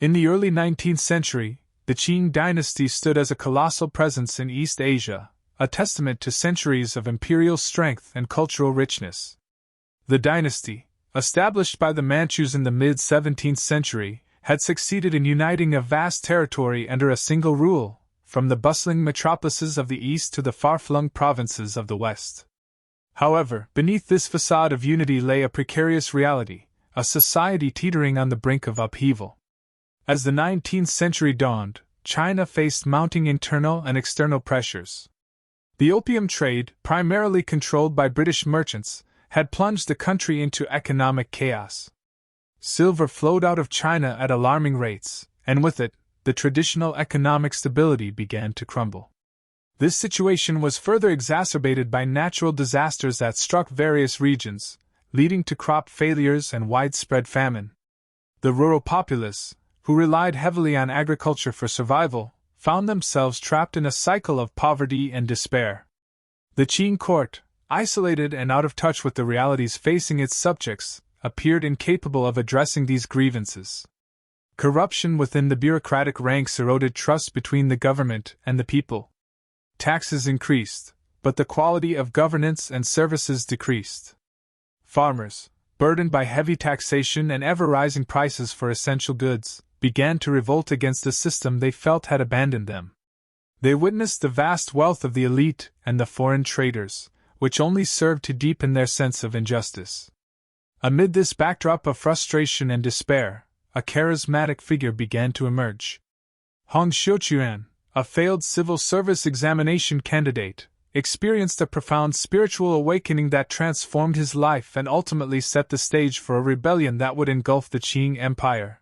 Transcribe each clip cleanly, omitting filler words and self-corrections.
In the early 19th century, the Qing Dynasty stood as a colossal presence in East Asia, a testament to centuries of imperial strength and cultural richness. The dynasty, established by the Manchus in the mid-17th century, had succeeded in uniting a vast territory under a single rule, from the bustling metropolises of the east to the far-flung provinces of the west. However, beneath this facade of unity lay a precarious reality, a society teetering on the brink of upheaval. As the 19th century dawned, China faced mounting internal and external pressures. The opium trade, primarily controlled by British merchants, had plunged the country into economic chaos. Silver flowed out of China at alarming rates, and with it, the traditional economic stability began to crumble. This situation was further exacerbated by natural disasters that struck various regions, leading to crop failures and widespread famine. The rural populace, who relied heavily on agriculture for survival, found themselves trapped in a cycle of poverty and despair. The Qing court, isolated and out of touch with the realities facing its subjects, appeared incapable of addressing these grievances. Corruption within the bureaucratic ranks eroded trust between the government and the people. Taxes increased, but the quality of governance and services decreased. Farmers, burdened by heavy taxation and ever-rising prices for essential goods, began to revolt against a system they felt had abandoned them. They witnessed the vast wealth of the elite and the foreign traders, which only served to deepen their sense of injustice. Amid this backdrop of frustration and despair, a charismatic figure began to emerge. Xiuquan, a failed civil service examination candidate, experienced a profound spiritual awakening that transformed his life and ultimately set the stage for a rebellion that would engulf the Qing Empire.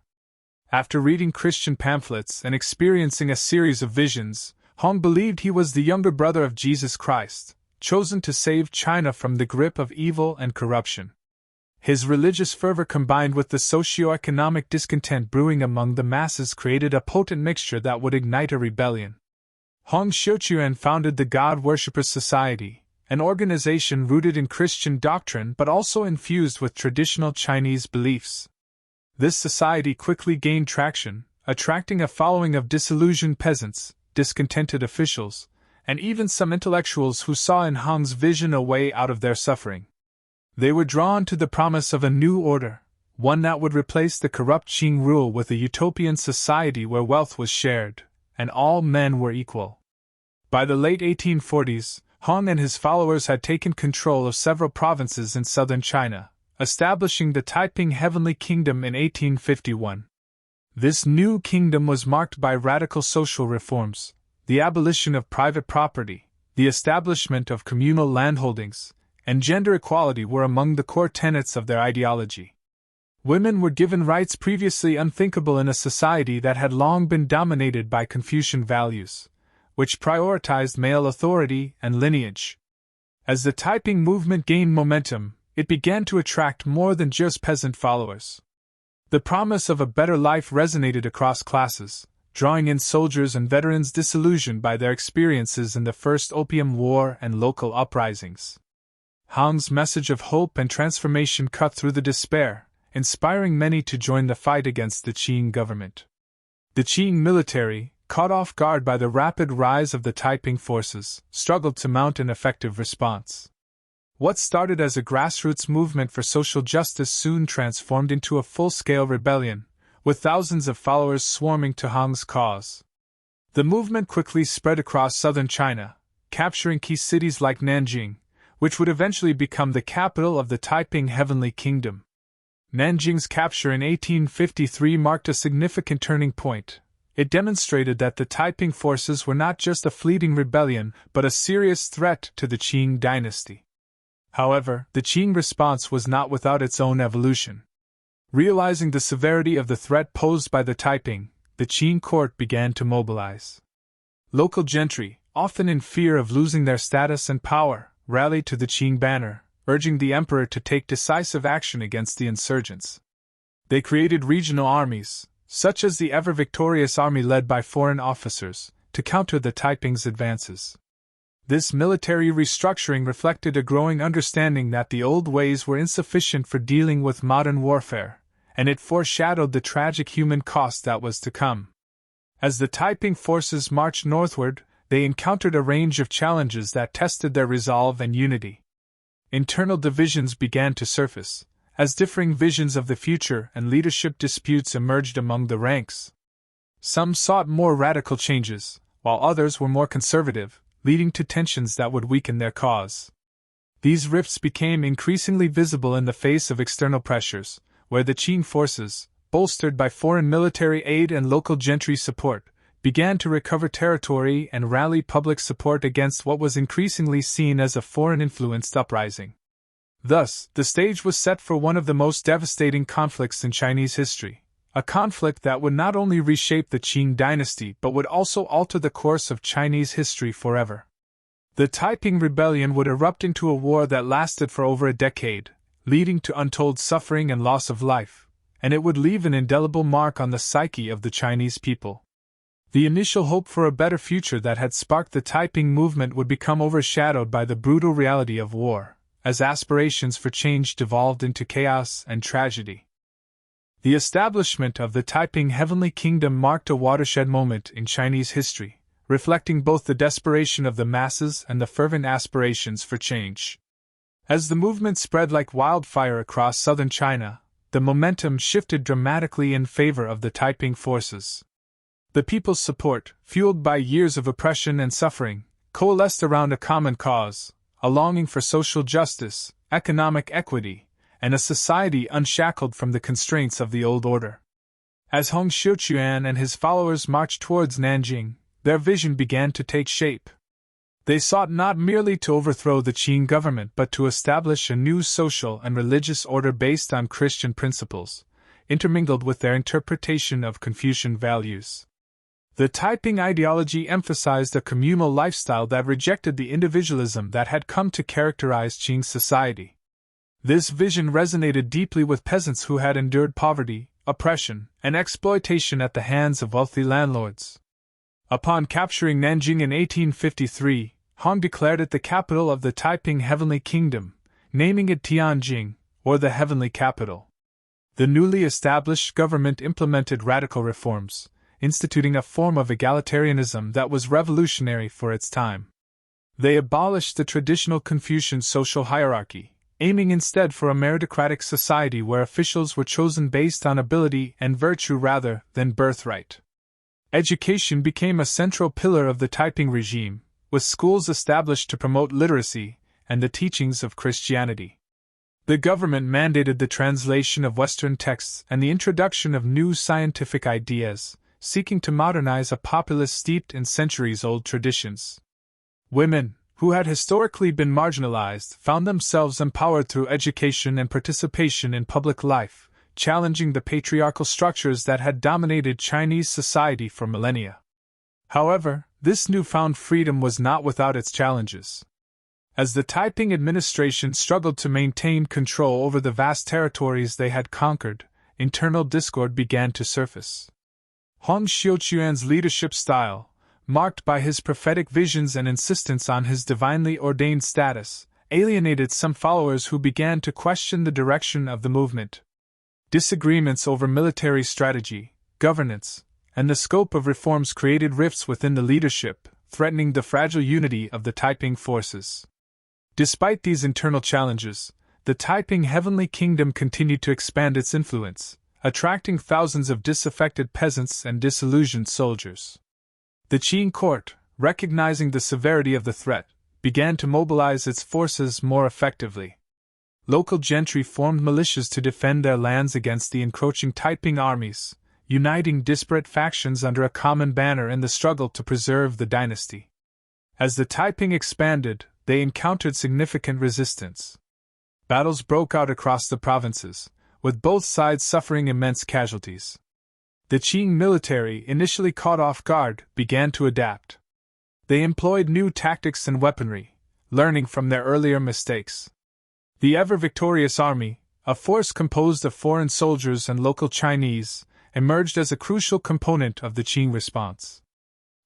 After reading Christian pamphlets and experiencing a series of visions, Hong believed he was the younger brother of Jesus Christ, chosen to save China from the grip of evil and corruption. His religious fervor combined with the socio-economic discontent brewing among the masses created a potent mixture that would ignite a rebellion. Xiuquan founded the God Worshippers Society, an organization rooted in Christian doctrine but also infused with traditional Chinese beliefs. This society quickly gained traction, attracting a following of disillusioned peasants, discontented officials, and even some intellectuals who saw in Hong's vision a way out of their suffering. They were drawn to the promise of a new order, one that would replace the corrupt Qing rule with a utopian society where wealth was shared, and all men were equal. By the late 1840s, Hong and his followers had taken control of several provinces in southern China, establishing the Taiping Heavenly Kingdom in 1851. This new kingdom was marked by radical social reforms, the abolition of private property, the establishment of communal landholdings, and gender equality were among the core tenets of their ideology. Women were given rights previously unthinkable in a society that had long been dominated by Confucian values, which prioritized male authority and lineage. As the Taiping movement gained momentum, it began to attract more than just peasant followers. The promise of a better life resonated across classes, drawing in soldiers and veterans disillusioned by their experiences in the First Opium War and local uprisings. Hong's message of hope and transformation cut through the despair, inspiring many to join the fight against the Qing government. The Qing military, caught off guard by the rapid rise of the Taiping forces, struggled to mount an effective response. What started as a grassroots movement for social justice soon transformed into a full-scale rebellion, with thousands of followers swarming to Hong's cause. The movement quickly spread across southern China, capturing key cities like Nanjing, which would eventually become the capital of the Taiping Heavenly Kingdom. Nanjing's capture in 1853 marked a significant turning point. It demonstrated that the Taiping forces were not just a fleeting rebellion but a serious threat to the Qing Dynasty. However, the Qing response was not without its own evolution. Realizing the severity of the threat posed by the Taiping, the Qing court began to mobilize. Local gentry, often in fear of losing their status and power, rallied to the Qing banner, urging the emperor to take decisive action against the insurgents. They created regional armies, such as the ever-victorious army led by foreign officers, to counter the Taiping's advances. This military restructuring reflected a growing understanding that the old ways were insufficient for dealing with modern warfare, and it foreshadowed the tragic human cost that was to come. As the Taiping forces marched northward, they encountered a range of challenges that tested their resolve and unity. Internal divisions began to surface, as differing visions of the future and leadership disputes emerged among the ranks. Some sought more radical changes, while others were more conservative, leading to tensions that would weaken their cause. These rifts became increasingly visible in the face of external pressures, where the Qing forces, bolstered by foreign military aid and local gentry support, began to recover territory and rally public support against what was increasingly seen as a foreign-influenced uprising. Thus, the stage was set for one of the most devastating conflicts in Chinese history, a conflict that would not only reshape the Qing Dynasty but would also alter the course of Chinese history forever. The Taiping Rebellion would erupt into a war that lasted for over a decade, leading to untold suffering and loss of life, and it would leave an indelible mark on the psyche of the Chinese people. The initial hope for a better future that had sparked the Taiping movement would become overshadowed by the brutal reality of war, as aspirations for change devolved into chaos and tragedy. The establishment of the Taiping Heavenly Kingdom marked a watershed moment in Chinese history, reflecting both the desperation of the masses and the fervent aspirations for change. As the movement spread like wildfire across southern China, the momentum shifted dramatically in favor of the Taiping forces. The people's support, fueled by years of oppression and suffering, coalesced around a common cause, a longing for social justice, economic equity, and a society unshackled from the constraints of the old order. As Xiuquan and his followers marched towards Nanjing, their vision began to take shape. They sought not merely to overthrow the Qing government but to establish a new social and religious order based on Christian principles, intermingled with their interpretation of Confucian values. The Taiping ideology emphasized a communal lifestyle that rejected the individualism that had come to characterize Qing society. This vision resonated deeply with peasants who had endured poverty, oppression, and exploitation at the hands of wealthy landlords. Upon capturing Nanjing in 1853, Han declared it the capital of the Taiping Heavenly Kingdom, naming it Tianjing, or the Heavenly Capital. The newly established government implemented radical reforms, instituting a form of egalitarianism that was revolutionary for its time. They abolished the traditional Confucian social hierarchy, aiming instead for a meritocratic society where officials were chosen based on ability and virtue rather than birthright. Education became a central pillar of the Taiping regime, with schools established to promote literacy and the teachings of Christianity. The government mandated the translation of Western texts and the introduction of new scientific ideas, seeking to modernize a populace steeped in centuries-old traditions. Women, who had historically been marginalized, found themselves empowered through education and participation in public life, challenging the patriarchal structures that had dominated Chinese society for millennia. However, this newfound freedom was not without its challenges. As the Taiping administration struggled to maintain control over the vast territories they had conquered, internal discord began to surface. Xiuquan's leadership style, marked by his prophetic visions and insistence on his divinely ordained status, alienated some followers who began to question the direction of the movement. Disagreements over military strategy, governance, and the scope of reforms created rifts within the leadership, threatening the fragile unity of the Taiping forces. Despite these internal challenges, the Taiping Heavenly Kingdom continued to expand its influence, attracting thousands of disaffected peasants and disillusioned soldiers. The Qing court, recognizing the severity of the threat, began to mobilize its forces more effectively. Local gentry formed militias to defend their lands against the encroaching Taiping armies, uniting disparate factions under a common banner in the struggle to preserve the dynasty. As the Taiping expanded, they encountered significant resistance. Battles broke out across the provinces, with both sides suffering immense casualties. The Qing military, initially caught off guard, began to adapt. They employed new tactics and weaponry, learning from their earlier mistakes. The ever-victorious army, a force composed of foreign soldiers and local Chinese, emerged as a crucial component of the Qing response.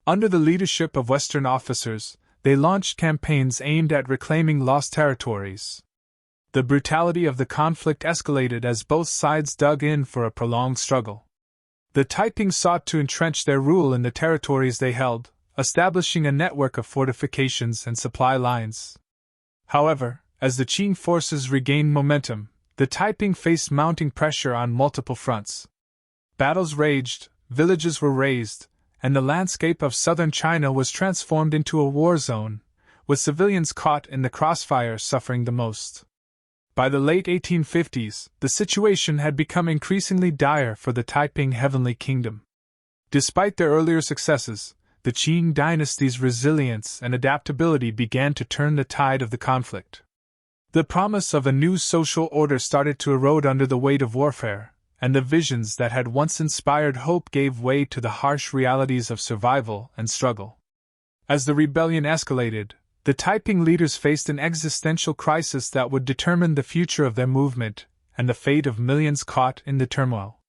Under the leadership of Western officers, they launched campaigns aimed at reclaiming lost territories. The brutality of the conflict escalated as both sides dug in for a prolonged struggle. The Taiping sought to entrench their rule in the territories they held, establishing a network of fortifications and supply lines. However, as the Qing forces regained momentum, the Taiping faced mounting pressure on multiple fronts. Battles raged, villages were razed, and the landscape of southern China was transformed into a war zone, with civilians caught in the crossfire suffering the most. By the late 1850s, the situation had become increasingly dire for the Taiping Heavenly Kingdom. Despite their earlier successes, the Qing Dynasty's resilience and adaptability began to turn the tide of the conflict. The promise of a new social order started to erode under the weight of warfare, and the visions that had once inspired hope gave way to the harsh realities of survival and struggle. As the rebellion escalated, the Taiping leaders faced an existential crisis that would determine the future of their movement and the fate of millions caught in the turmoil.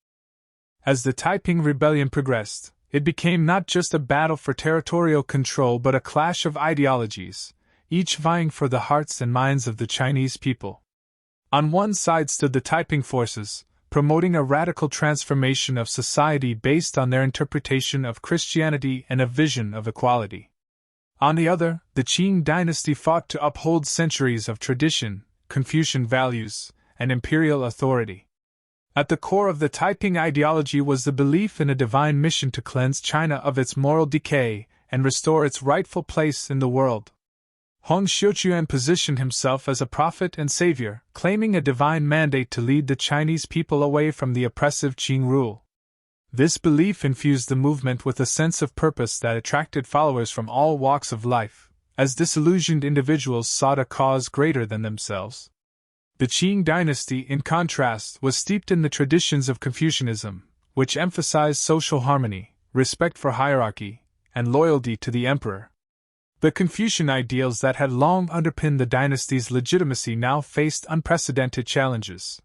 As the Taiping Rebellion progressed, it became not just a battle for territorial control but a clash of ideologies, each vying for the hearts and minds of the Chinese people. On one side stood the Taiping forces, promoting a radical transformation of society based on their interpretation of Christianity and a vision of equality. On the other, the Qing dynasty fought to uphold centuries of tradition, Confucian values, and imperial authority. At the core of the Taiping ideology was the belief in a divine mission to cleanse China of its moral decay and restore its rightful place in the world. Xiuquan positioned himself as a prophet and savior, claiming a divine mandate to lead the Chinese people away from the oppressive Qing rule. This belief infused the movement with a sense of purpose that attracted followers from all walks of life, as disillusioned individuals sought a cause greater than themselves. The Qing dynasty, in contrast, was steeped in the traditions of Confucianism, which emphasized social harmony, respect for hierarchy, and loyalty to the emperor. The Confucian ideals that had long underpinned the dynasty's legitimacy now faced unprecedented challenges.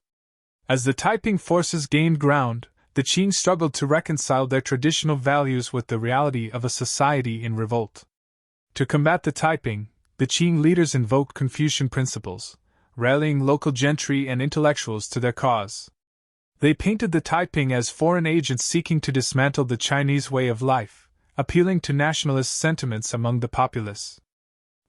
As the Taiping forces gained ground, the Qing struggled to reconcile their traditional values with the reality of a society in revolt. To combat the Taiping, the Qing leaders invoked Confucian principles, rallying local gentry and intellectuals to their cause. They painted the Taiping as foreign agents seeking to dismantle the Chinese way of life, appealing to nationalist sentiments among the populace.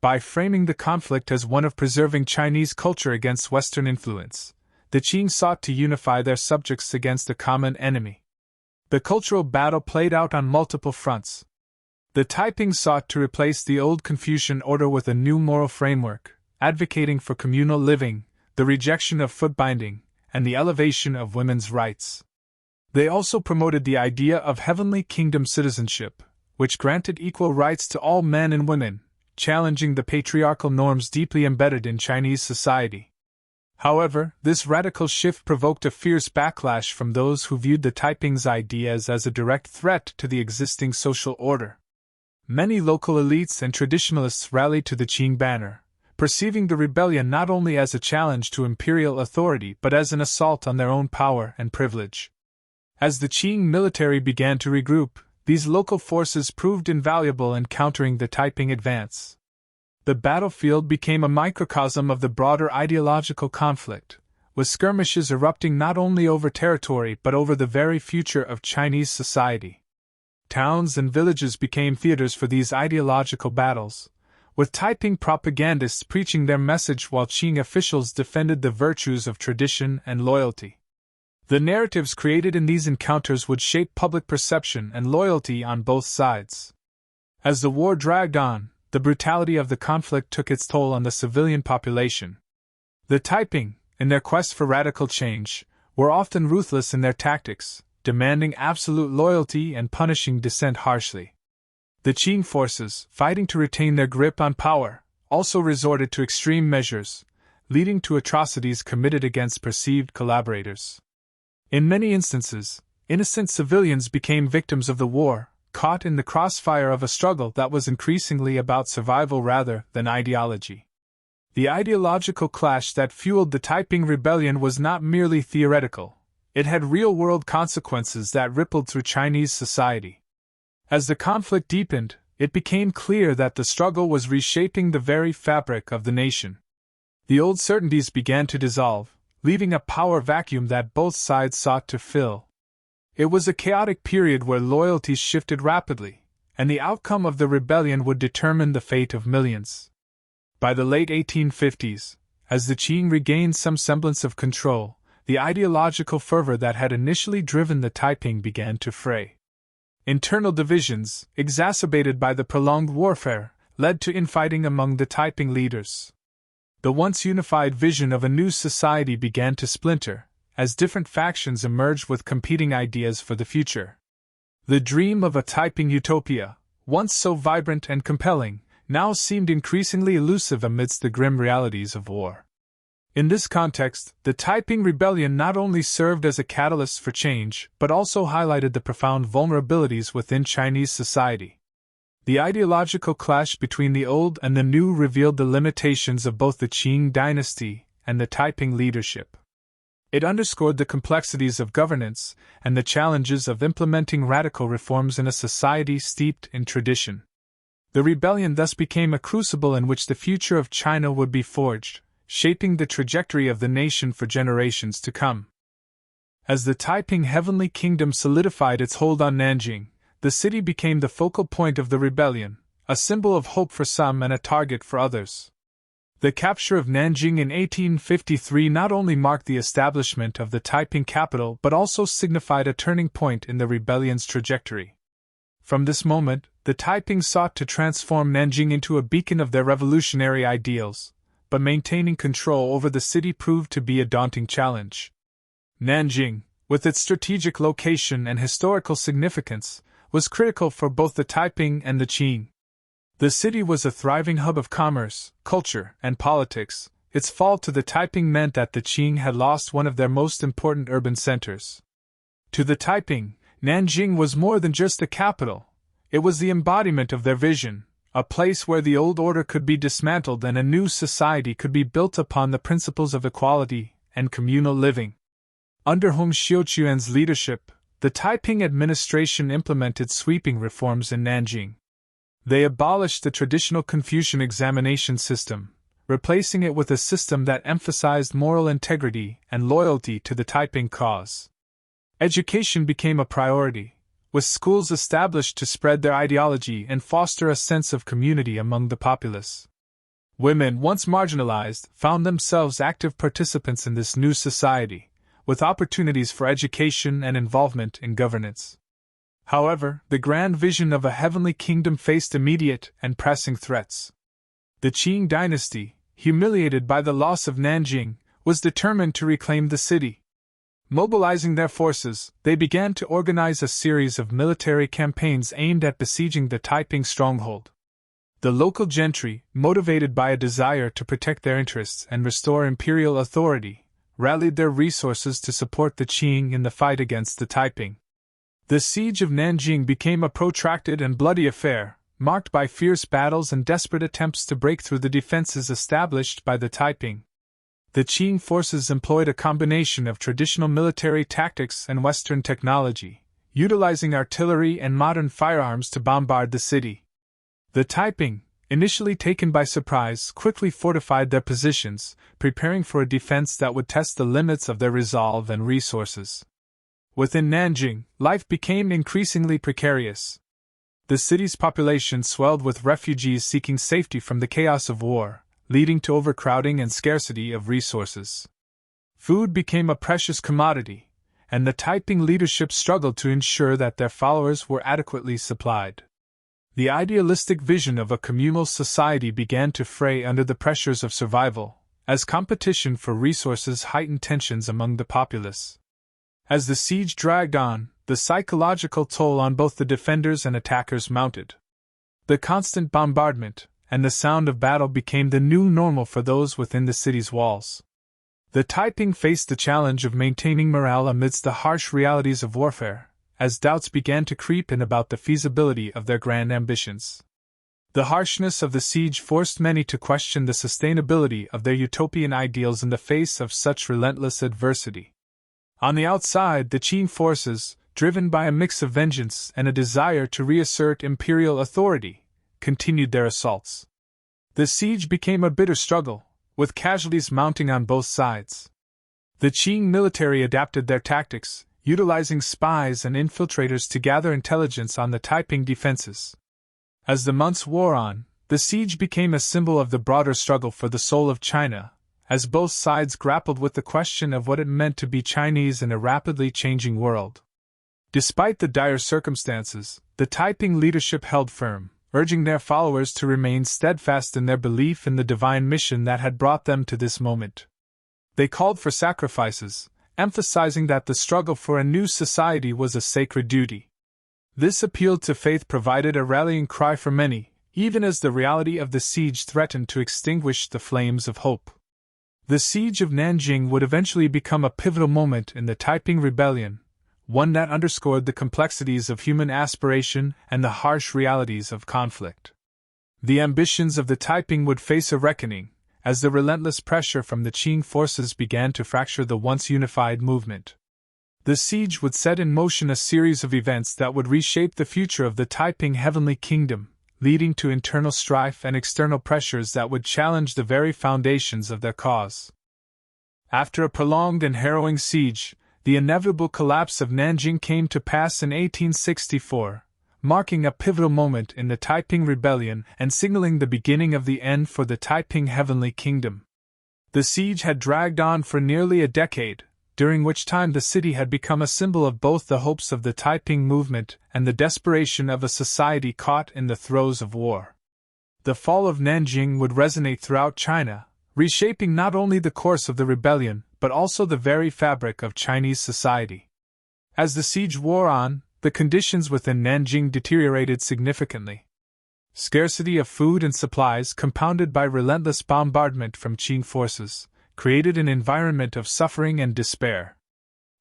By framing the conflict as one of preserving Chinese culture against Western influence, the Qing sought to unify their subjects against a common enemy. The cultural battle played out on multiple fronts. The Taiping sought to replace the old Confucian order with a new moral framework, advocating for communal living, the rejection of foot binding, and the elevation of women's rights. They also promoted the idea of heavenly kingdom citizenship, which granted equal rights to all men and women, challenging the patriarchal norms deeply embedded in Chinese society. However, this radical shift provoked a fierce backlash from those who viewed the Taiping's ideas as a direct threat to the existing social order. Many local elites and traditionalists rallied to the Qing banner, perceiving the rebellion not only as a challenge to imperial authority but as an assault on their own power and privilege. As the Qing military began to regroup, these local forces proved invaluable in countering the Taiping advance. The battlefield became a microcosm of the broader ideological conflict, with skirmishes erupting not only over territory but over the very future of Chinese society. Towns and villages became theaters for these ideological battles, with Taiping propagandists preaching their message while Qing officials defended the virtues of tradition and loyalty. The narratives created in these encounters would shape public perception and loyalty on both sides. As the war dragged on, the brutality of the conflict took its toll on the civilian population. The Taiping, in their quest for radical change, were often ruthless in their tactics, demanding absolute loyalty and punishing dissent harshly. The Qing forces, fighting to retain their grip on power, also resorted to extreme measures, leading to atrocities committed against perceived collaborators. In many instances, innocent civilians became victims of the war, caught in the crossfire of a struggle that was increasingly about survival rather than ideology. The ideological clash that fueled the Taiping Rebellion was not merely theoretical, it had real-world consequences that rippled through Chinese society. As the conflict deepened, it became clear that the struggle was reshaping the very fabric of the nation. The old certainties began to dissolve, leaving a power vacuum that both sides sought to fill. It was a chaotic period where loyalties shifted rapidly, and the outcome of the rebellion would determine the fate of millions. By the late 1850s, as the Qing regained some semblance of control, the ideological fervor that had initially driven the Taiping began to fray. Internal divisions, exacerbated by the prolonged warfare, led to infighting among the Taiping leaders. The once unified vision of a new society began to splinter, as different factions emerged with competing ideas for the future. The dream of a Taiping utopia, once so vibrant and compelling, now seemed increasingly elusive amidst the grim realities of war. In this context, the Taiping Rebellion not only served as a catalyst for change, but also highlighted the profound vulnerabilities within Chinese society. The ideological clash between the old and the new revealed the limitations of both the Qing Dynasty and the Taiping leadership. It underscored the complexities of governance and the challenges of implementing radical reforms in a society steeped in tradition. The rebellion thus became a crucible in which the future of China would be forged, shaping the trajectory of the nation for generations to come. As the Taiping Heavenly Kingdom solidified its hold on Nanjing, the city became the focal point of the rebellion, a symbol of hope for some and a target for others. The capture of Nanjing in 1853 not only marked the establishment of the Taiping capital but also signified a turning point in the rebellion's trajectory. From this moment, the Taiping sought to transform Nanjing into a beacon of their revolutionary ideals, but maintaining control over the city proved to be a daunting challenge. Nanjing, with its strategic location and historical significance, was critical for both the Taiping and the Qing. The city was a thriving hub of commerce, culture, and politics. Its fall to the Taiping meant that the Qing had lost one of their most important urban centers. To the Taiping, Nanjing was more than just a capital. It was the embodiment of their vision, a place where the old order could be dismantled and a new society could be built upon the principles of equality and communal living. Under Hong Xiuquan's leadership, the Taiping administration implemented sweeping reforms in Nanjing. They abolished the traditional Confucian examination system, replacing it with a system that emphasized moral integrity and loyalty to the Taiping cause. Education became a priority, with schools established to spread their ideology and foster a sense of community among the populace. Women, once marginalized, found themselves active participants in this new society, with opportunities for education and involvement in governance. However, the grand vision of a heavenly kingdom faced immediate and pressing threats. The Qing Dynasty, humiliated by the loss of Nanjing, was determined to reclaim the city. Mobilizing their forces, they began to organize a series of military campaigns aimed at besieging the Taiping stronghold. The local gentry, motivated by a desire to protect their interests and restore imperial authority, rallied their resources to support the Qing in the fight against the Taiping. The siege of Nanjing became a protracted and bloody affair, marked by fierce battles and desperate attempts to break through the defenses established by the Taiping. The Qing forces employed a combination of traditional military tactics and Western technology, utilizing artillery and modern firearms to bombard the city. The Taiping, initially taken by surprise, quickly fortified their positions, preparing for a defense that would test the limits of their resolve and resources. Within Nanjing, life became increasingly precarious. The city's population swelled with refugees seeking safety from the chaos of war, leading to overcrowding and scarcity of resources. Food became a precious commodity, and the Taiping leadership struggled to ensure that their followers were adequately supplied. The idealistic vision of a communal society began to fray under the pressures of survival, as competition for resources heightened tensions among the populace. As the siege dragged on, the psychological toll on both the defenders and attackers mounted. The constant bombardment and the sound of battle became the new normal for those within the city's walls. The Taiping faced the challenge of maintaining morale amidst the harsh realities of warfare, as doubts began to creep in about the feasibility of their grand ambitions. The harshness of the siege forced many to question the sustainability of their utopian ideals in the face of such relentless adversity. On the outside, the Qing forces, driven by a mix of vengeance and a desire to reassert imperial authority, continued their assaults. The siege became a bitter struggle, with casualties mounting on both sides. The Qing military adapted their tactics, utilizing spies and infiltrators to gather intelligence on the Taiping defenses. As the months wore on, the siege became a symbol of the broader struggle for the soul of China, as both sides grappled with the question of what it meant to be Chinese in a rapidly changing world. Despite the dire circumstances, the Taiping leadership held firm, urging their followers to remain steadfast in their belief in the divine mission that had brought them to this moment. They called for sacrifices, emphasizing that the struggle for a new society was a sacred duty. This appeal to faith provided a rallying cry for many, even as the reality of the siege threatened to extinguish the flames of hope. The siege of Nanjing would eventually become a pivotal moment in the Taiping Rebellion, one that underscored the complexities of human aspiration and the harsh realities of conflict. The ambitions of the Taiping would face a reckoning, as the relentless pressure from the Qing forces began to fracture the once unified movement. The siege would set in motion a series of events that would reshape the future of the Taiping Heavenly Kingdom, leading to internal strife and external pressures that would challenge the very foundations of their cause. After a prolonged and harrowing siege, the inevitable collapse of Nanjing came to pass in 1864, marking a pivotal moment in the Taiping Rebellion and signaling the beginning of the end for the Taiping Heavenly Kingdom. The siege had dragged on for nearly a decade, during which time the city had become a symbol of both the hopes of the Taiping movement and the desperation of a society caught in the throes of war. The fall of Nanjing would resonate throughout China, reshaping not only the course of the rebellion, but also the very fabric of Chinese society. As the siege wore on, the conditions within Nanjing deteriorated significantly. Scarcity of food and supplies, compounded by relentless bombardment from Qing forces, created an environment of suffering and despair.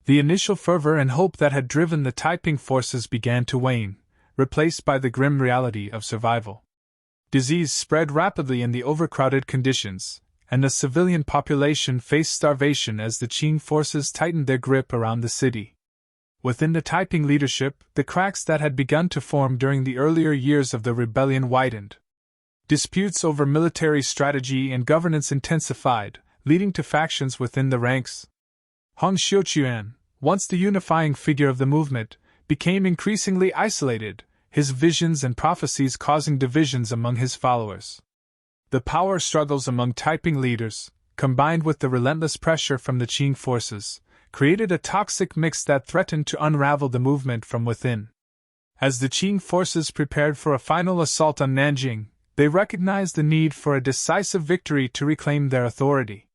The initial fervor and hope that had driven the Taiping forces began to wane, replaced by the grim reality of survival. Disease spread rapidly in the overcrowded conditions, and the civilian population faced starvation as the Qing forces tightened their grip around the city. Within the Taiping leadership, the cracks that had begun to form during the earlier years of the rebellion widened. Disputes over military strategy and governance intensified, leading to factions within the ranks. Xiuquan, once the unifying figure of the movement, became increasingly isolated, his visions and prophecies causing divisions among his followers. The power struggles among Taiping leaders, combined with the relentless pressure from the Qing forces, created a toxic mix that threatened to unravel the movement from within. As the Qing forces prepared for a final assault on Nanjing, they recognized the need for a decisive victory to reclaim their authority.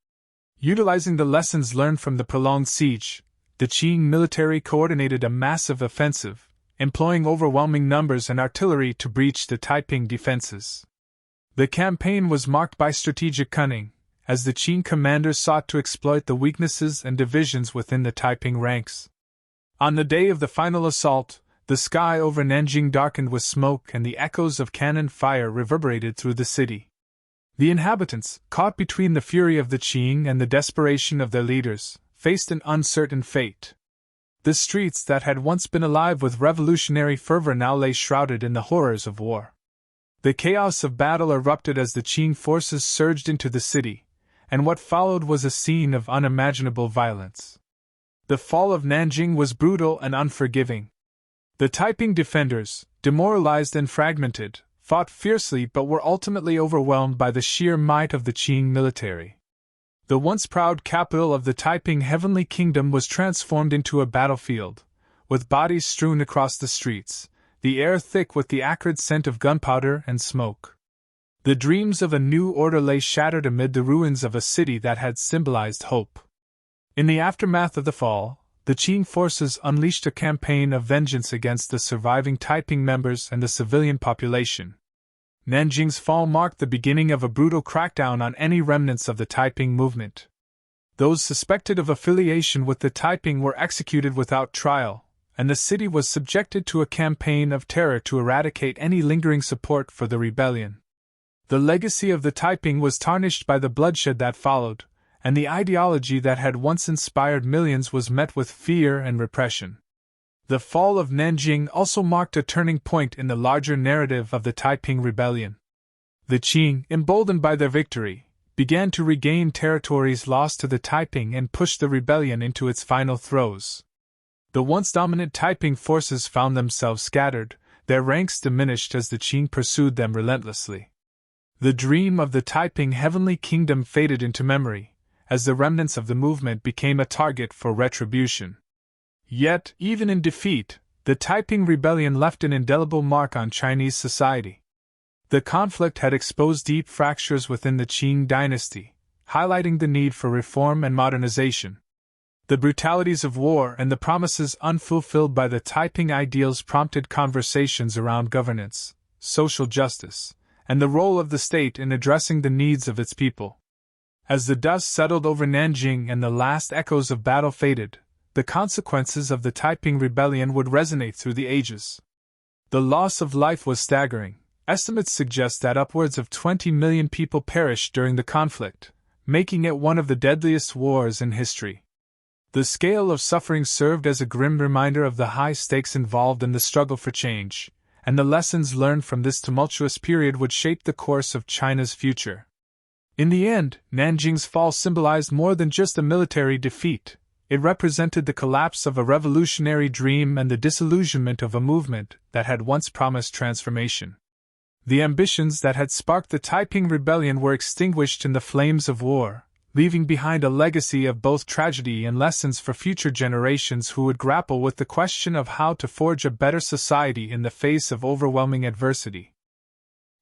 Utilizing the lessons learned from the prolonged siege, the Qing military coordinated a massive offensive, employing overwhelming numbers and artillery to breach the Taiping defenses. The campaign was marked by strategic cunning, as the Qing commanders sought to exploit the weaknesses and divisions within the Taiping ranks. On the day of the final assault, the sky over Nanjing darkened with smoke and the echoes of cannon fire reverberated through the city. The inhabitants, caught between the fury of the Qing and the desperation of their leaders, faced an uncertain fate. The streets that had once been alive with revolutionary fervor now lay shrouded in the horrors of war. The chaos of battle erupted as the Qing forces surged into the city, and what followed was a scene of unimaginable violence. The fall of Nanjing was brutal and unforgiving. The Taiping defenders, demoralized and fragmented, fought fiercely but were ultimately overwhelmed by the sheer might of the Qing military. The once proud capital of the Taiping Heavenly Kingdom was transformed into a battlefield, with bodies strewn across the streets, the air thick with the acrid scent of gunpowder and smoke. The dreams of a new order lay shattered amid the ruins of a city that had symbolized hope. In the aftermath of the fall, the Qing forces unleashed a campaign of vengeance against the surviving Taiping members and the civilian population. Nanjing's fall marked the beginning of a brutal crackdown on any remnants of the Taiping movement. Those suspected of affiliation with the Taiping were executed without trial, and the city was subjected to a campaign of terror to eradicate any lingering support for the rebellion. The legacy of the Taiping was tarnished by the bloodshed that followed, and the ideology that had once inspired millions was met with fear and repression. The fall of Nanjing also marked a turning point in the larger narrative of the Taiping Rebellion. The Qing, emboldened by their victory, began to regain territories lost to the Taiping and push the rebellion into its final throes. The once dominant Taiping forces found themselves scattered, their ranks diminished as the Qing pursued them relentlessly. The dream of the Taiping Heavenly Kingdom faded into memory, as the remnants of the movement became a target for retribution. Yet, even in defeat, the Taiping Rebellion left an indelible mark on Chinese society. The conflict had exposed deep fractures within the Qing Dynasty, highlighting the need for reform and modernization. The brutalities of war and the promises unfulfilled by the Taiping ideals prompted conversations around governance, social justice, and the role of the state in addressing the needs of its people. As the dust settled over Nanjing and the last echoes of battle faded, the consequences of the Taiping Rebellion would resonate through the ages. The loss of life was staggering. Estimates suggest that upwards of 20 million people perished during the conflict, making it one of the deadliest wars in history. The scale of suffering served as a grim reminder of the high stakes involved in the struggle for change, and the lessons learned from this tumultuous period would shape the course of China's future. In the end, Nanjing's fall symbolized more than just a military defeat. It represented the collapse of a revolutionary dream and the disillusionment of a movement that had once promised transformation. The ambitions that had sparked the Taiping Rebellion were extinguished in the flames of war, leaving behind a legacy of both tragedy and lessons for future generations who would grapple with the question of how to forge a better society in the face of overwhelming adversity.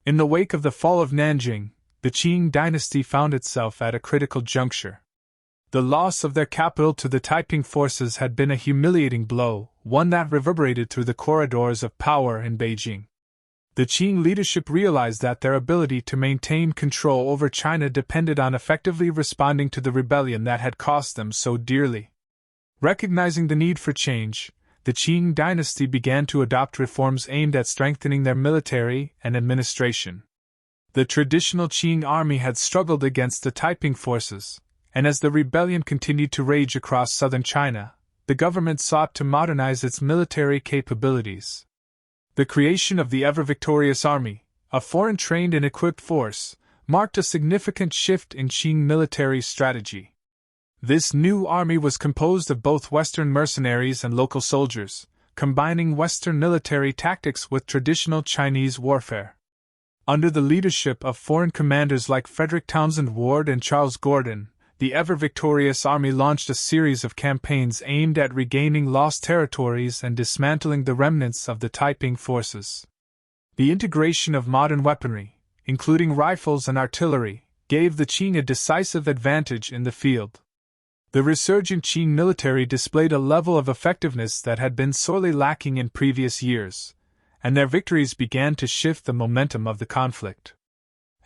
In the wake of the fall of Nanjing, the Qing Dynasty found itself at a critical juncture. The loss of their capital to the Taiping forces had been a humiliating blow, one that reverberated through the corridors of power in Beijing. The Qing leadership realized that their ability to maintain control over China depended on effectively responding to the rebellion that had cost them so dearly. Recognizing the need for change, the Qing dynasty began to adopt reforms aimed at strengthening their military and administration. The traditional Qing army had struggled against the Taiping forces, and as the rebellion continued to rage across southern China, the government sought to modernize its military capabilities. The creation of the ever-victorious army, a foreign-trained and equipped force, marked a significant shift in Qing military strategy. This new army was composed of both Western mercenaries and local soldiers, combining Western military tactics with traditional Chinese warfare. Under the leadership of foreign commanders like Frederick Townsend Ward and Charles Gordon, the ever-victorious army launched a series of campaigns aimed at regaining lost territories and dismantling the remnants of the Taiping forces. The integration of modern weaponry, including rifles and artillery, gave the Qing a decisive advantage in the field. The resurgent Qing military displayed a level of effectiveness that had been sorely lacking in previous years, and their victories began to shift the momentum of the conflict.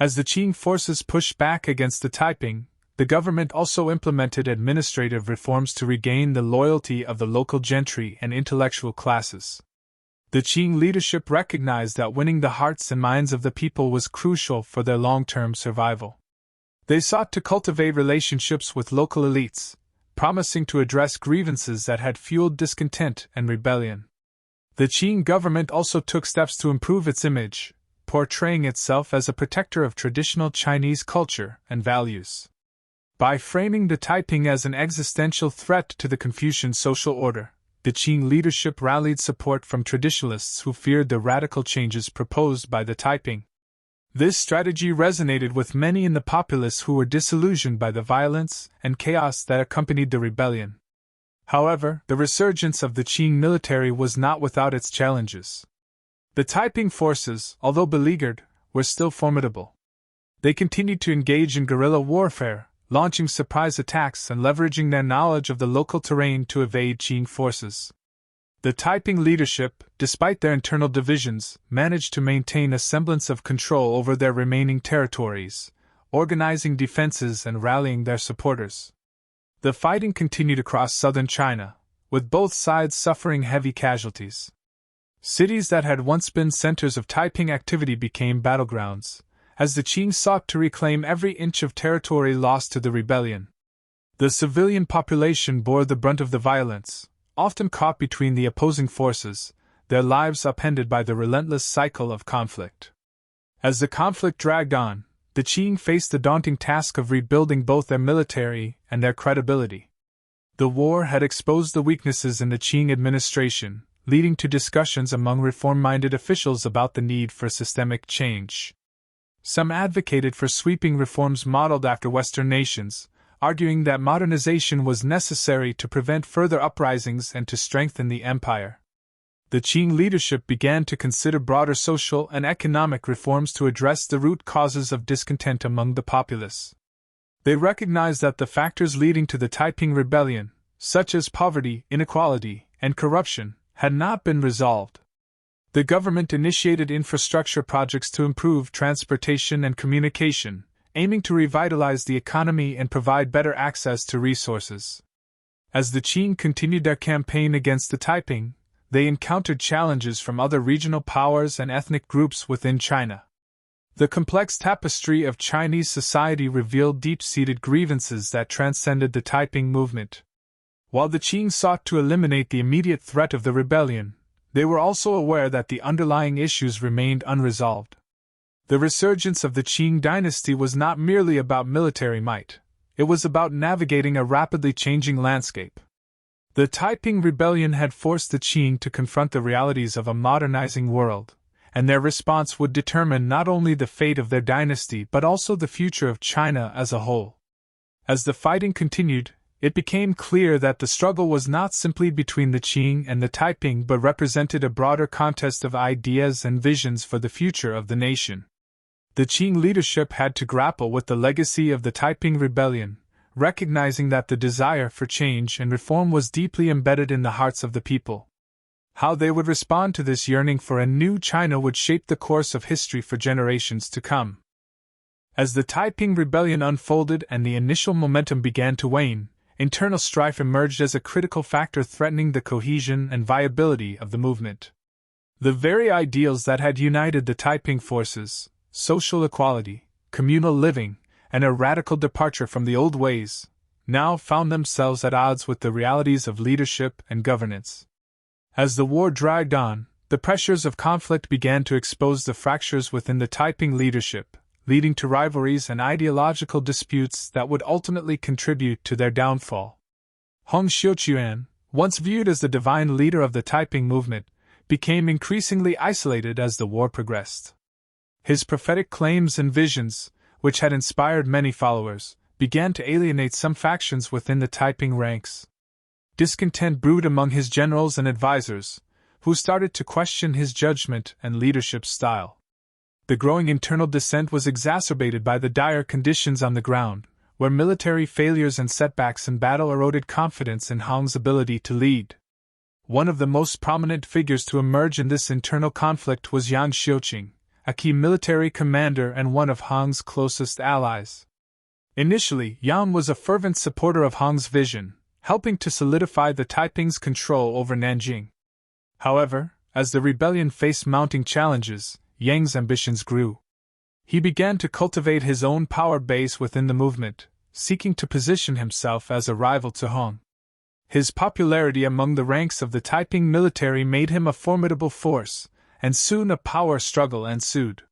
As the Qing forces pushed back against the Taiping, the government also implemented administrative reforms to regain the loyalty of the local gentry and intellectual classes. The Qing leadership recognized that winning the hearts and minds of the people was crucial for their long-term survival. They sought to cultivate relationships with local elites, promising to address grievances that had fueled discontent and rebellion. The Qing government also took steps to improve its image, portraying itself as a protector of traditional Chinese culture and values. By framing the Taiping as an existential threat to the Confucian social order, the Qing leadership rallied support from traditionalists who feared the radical changes proposed by the Taiping. This strategy resonated with many in the populace who were disillusioned by the violence and chaos that accompanied the rebellion. However, the resurgence of the Qing military was not without its challenges. The Taiping forces, although beleaguered, were still formidable. They continued to engage in guerrilla warfare, launching surprise attacks and leveraging their knowledge of the local terrain to evade Qing forces. The Taiping leadership, despite their internal divisions, managed to maintain a semblance of control over their remaining territories, organizing defenses and rallying their supporters. The fighting continued across southern China, with both sides suffering heavy casualties. Cities that had once been centers of Taiping activity became battlegrounds, as the Qing sought to reclaim every inch of territory lost to the rebellion. The civilian population bore the brunt of the violence, often caught between the opposing forces, their lives upended by the relentless cycle of conflict. As the conflict dragged on, the Qing faced the daunting task of rebuilding both their military and their credibility. The war had exposed the weaknesses in the Qing administration, leading to discussions among reform-minded officials about the need for systemic change. Some advocated for sweeping reforms modeled after Western nations, arguing that modernization was necessary to prevent further uprisings and to strengthen the empire. The Qing leadership began to consider broader social and economic reforms to address the root causes of discontent among the populace. They recognized that the factors leading to the Taiping Rebellion, such as poverty, inequality, and corruption, had not been resolved. The government initiated infrastructure projects to improve transportation and communication, aiming to revitalize the economy and provide better access to resources. As the Qing continued their campaign against the Taiping, they encountered challenges from other regional powers and ethnic groups within China. The complex tapestry of Chinese society revealed deep-seated grievances that transcended the Taiping movement. While the Qing sought to eliminate the immediate threat of the rebellion, they were also aware that the underlying issues remained unresolved. The resurgence of the Qing Dynasty was not merely about military might, it was about navigating a rapidly changing landscape. The Taiping Rebellion had forced the Qing to confront the realities of a modernizing world, and their response would determine not only the fate of their dynasty but also the future of China as a whole. As the fighting continued, it became clear that the struggle was not simply between the Qing and the Taiping but represented a broader contest of ideas and visions for the future of the nation. The Qing leadership had to grapple with the legacy of the Taiping Rebellion, recognizing that the desire for change and reform was deeply embedded in the hearts of the people. How they would respond to this yearning for a new China would shape the course of history for generations to come. As the Taiping Rebellion unfolded and the initial momentum began to wane, internal strife emerged as a critical factor threatening the cohesion and viability of the movement. The very ideals that had united the Taiping forces, social equality, communal living, and a radical departure from the old ways, now found themselves at odds with the realities of leadership and governance. As the war dragged on, the pressures of conflict began to expose the fractures within the Taiping leadership, leading to rivalries and ideological disputes that would ultimately contribute to their downfall. Hong Xiuquan, once viewed as the divine leader of the Taiping movement, became increasingly isolated as the war progressed. His prophetic claims and visions, which had inspired many followers, began to alienate some factions within the Taiping ranks. Discontent brewed among his generals and advisors, who started to question his judgment and leadership style. The growing internal dissent was exacerbated by the dire conditions on the ground, where military failures and setbacks in battle eroded confidence in Hong's ability to lead. One of the most prominent figures to emerge in this internal conflict was Yang Xiuqing, a key military commander and one of Hong's closest allies. Initially, Yang was a fervent supporter of Hong's vision, helping to solidify the Taiping's control over Nanjing. However, as the rebellion faced mounting challenges, Yang's ambitions grew. He began to cultivate his own power base within the movement, seeking to position himself as a rival to Hong. His popularity among the ranks of the Taiping military made him a formidable force, and soon a power struggle ensued.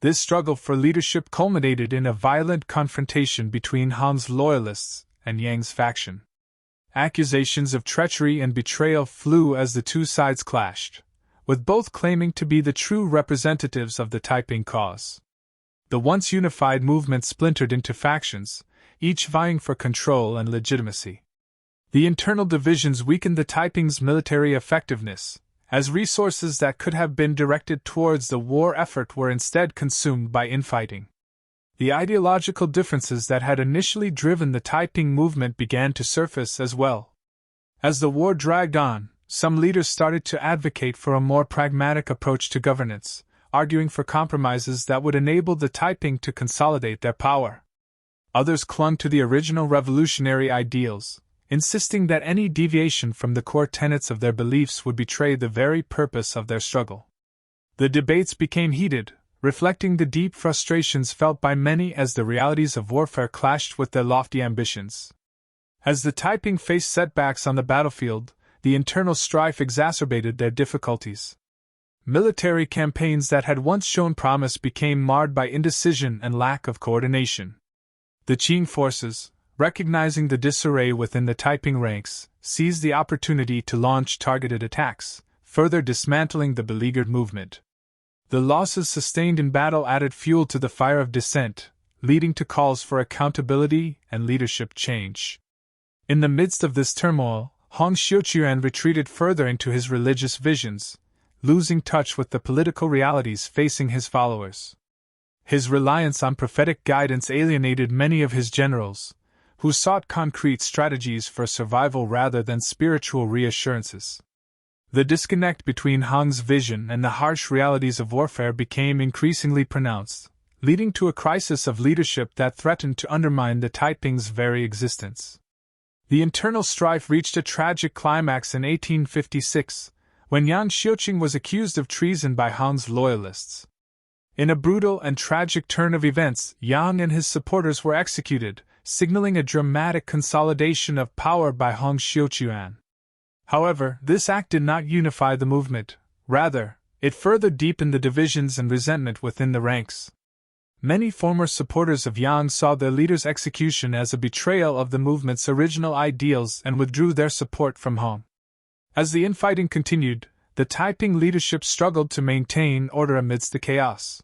This struggle for leadership culminated in a violent confrontation between Hong's loyalists and Yang's faction. Accusations of treachery and betrayal flew as the two sides clashed, with both claiming to be the true representatives of the Taiping cause. The once unified movement splintered into factions, each vying for control and legitimacy. The internal divisions weakened the Taiping's military effectiveness, as resources that could have been directed towards the war effort were instead consumed by infighting. The ideological differences that had initially driven the Taiping movement began to surface as well. As the war dragged on, some leaders started to advocate for a more pragmatic approach to governance, arguing for compromises that would enable the Taiping to consolidate their power. Others clung to the original revolutionary ideals, insisting that any deviation from the core tenets of their beliefs would betray the very purpose of their struggle. The debates became heated, reflecting the deep frustrations felt by many as the realities of warfare clashed with their lofty ambitions. As the Taiping faced setbacks on the battlefield, the internal strife exacerbated their difficulties. military campaigns that had once shown promise became marred by indecision and lack of coordination. The Qing forces, recognizing the disarray within the Taiping ranks, seized the opportunity to launch targeted attacks, further dismantling the beleaguered movement. The losses sustained in battle added fuel to the fire of dissent, leading to calls for accountability and leadership change. In the midst of this turmoil, Xiuquan retreated further into his religious visions, losing touch with the political realities facing his followers. His reliance on prophetic guidance alienated many of his generals, who sought concrete strategies for survival rather than spiritual reassurances. The disconnect between Hong's vision and the harsh realities of warfare became increasingly pronounced, leading to a crisis of leadership that threatened to undermine the Taiping's very existence. The internal strife reached a tragic climax in 1856, when Yang Xiuqing was accused of treason by Hong's loyalists. In a brutal and tragic turn of events, Yang and his supporters were executed, signaling a dramatic consolidation of power by Xiuquan. However, this act did not unify the movement; rather, it further deepened the divisions and resentment within the ranks. Many former supporters of Yang saw their leader's execution as a betrayal of the movement's original ideals and withdrew their support from Hong. As the infighting continued, the Taiping leadership struggled to maintain order amidst the chaos.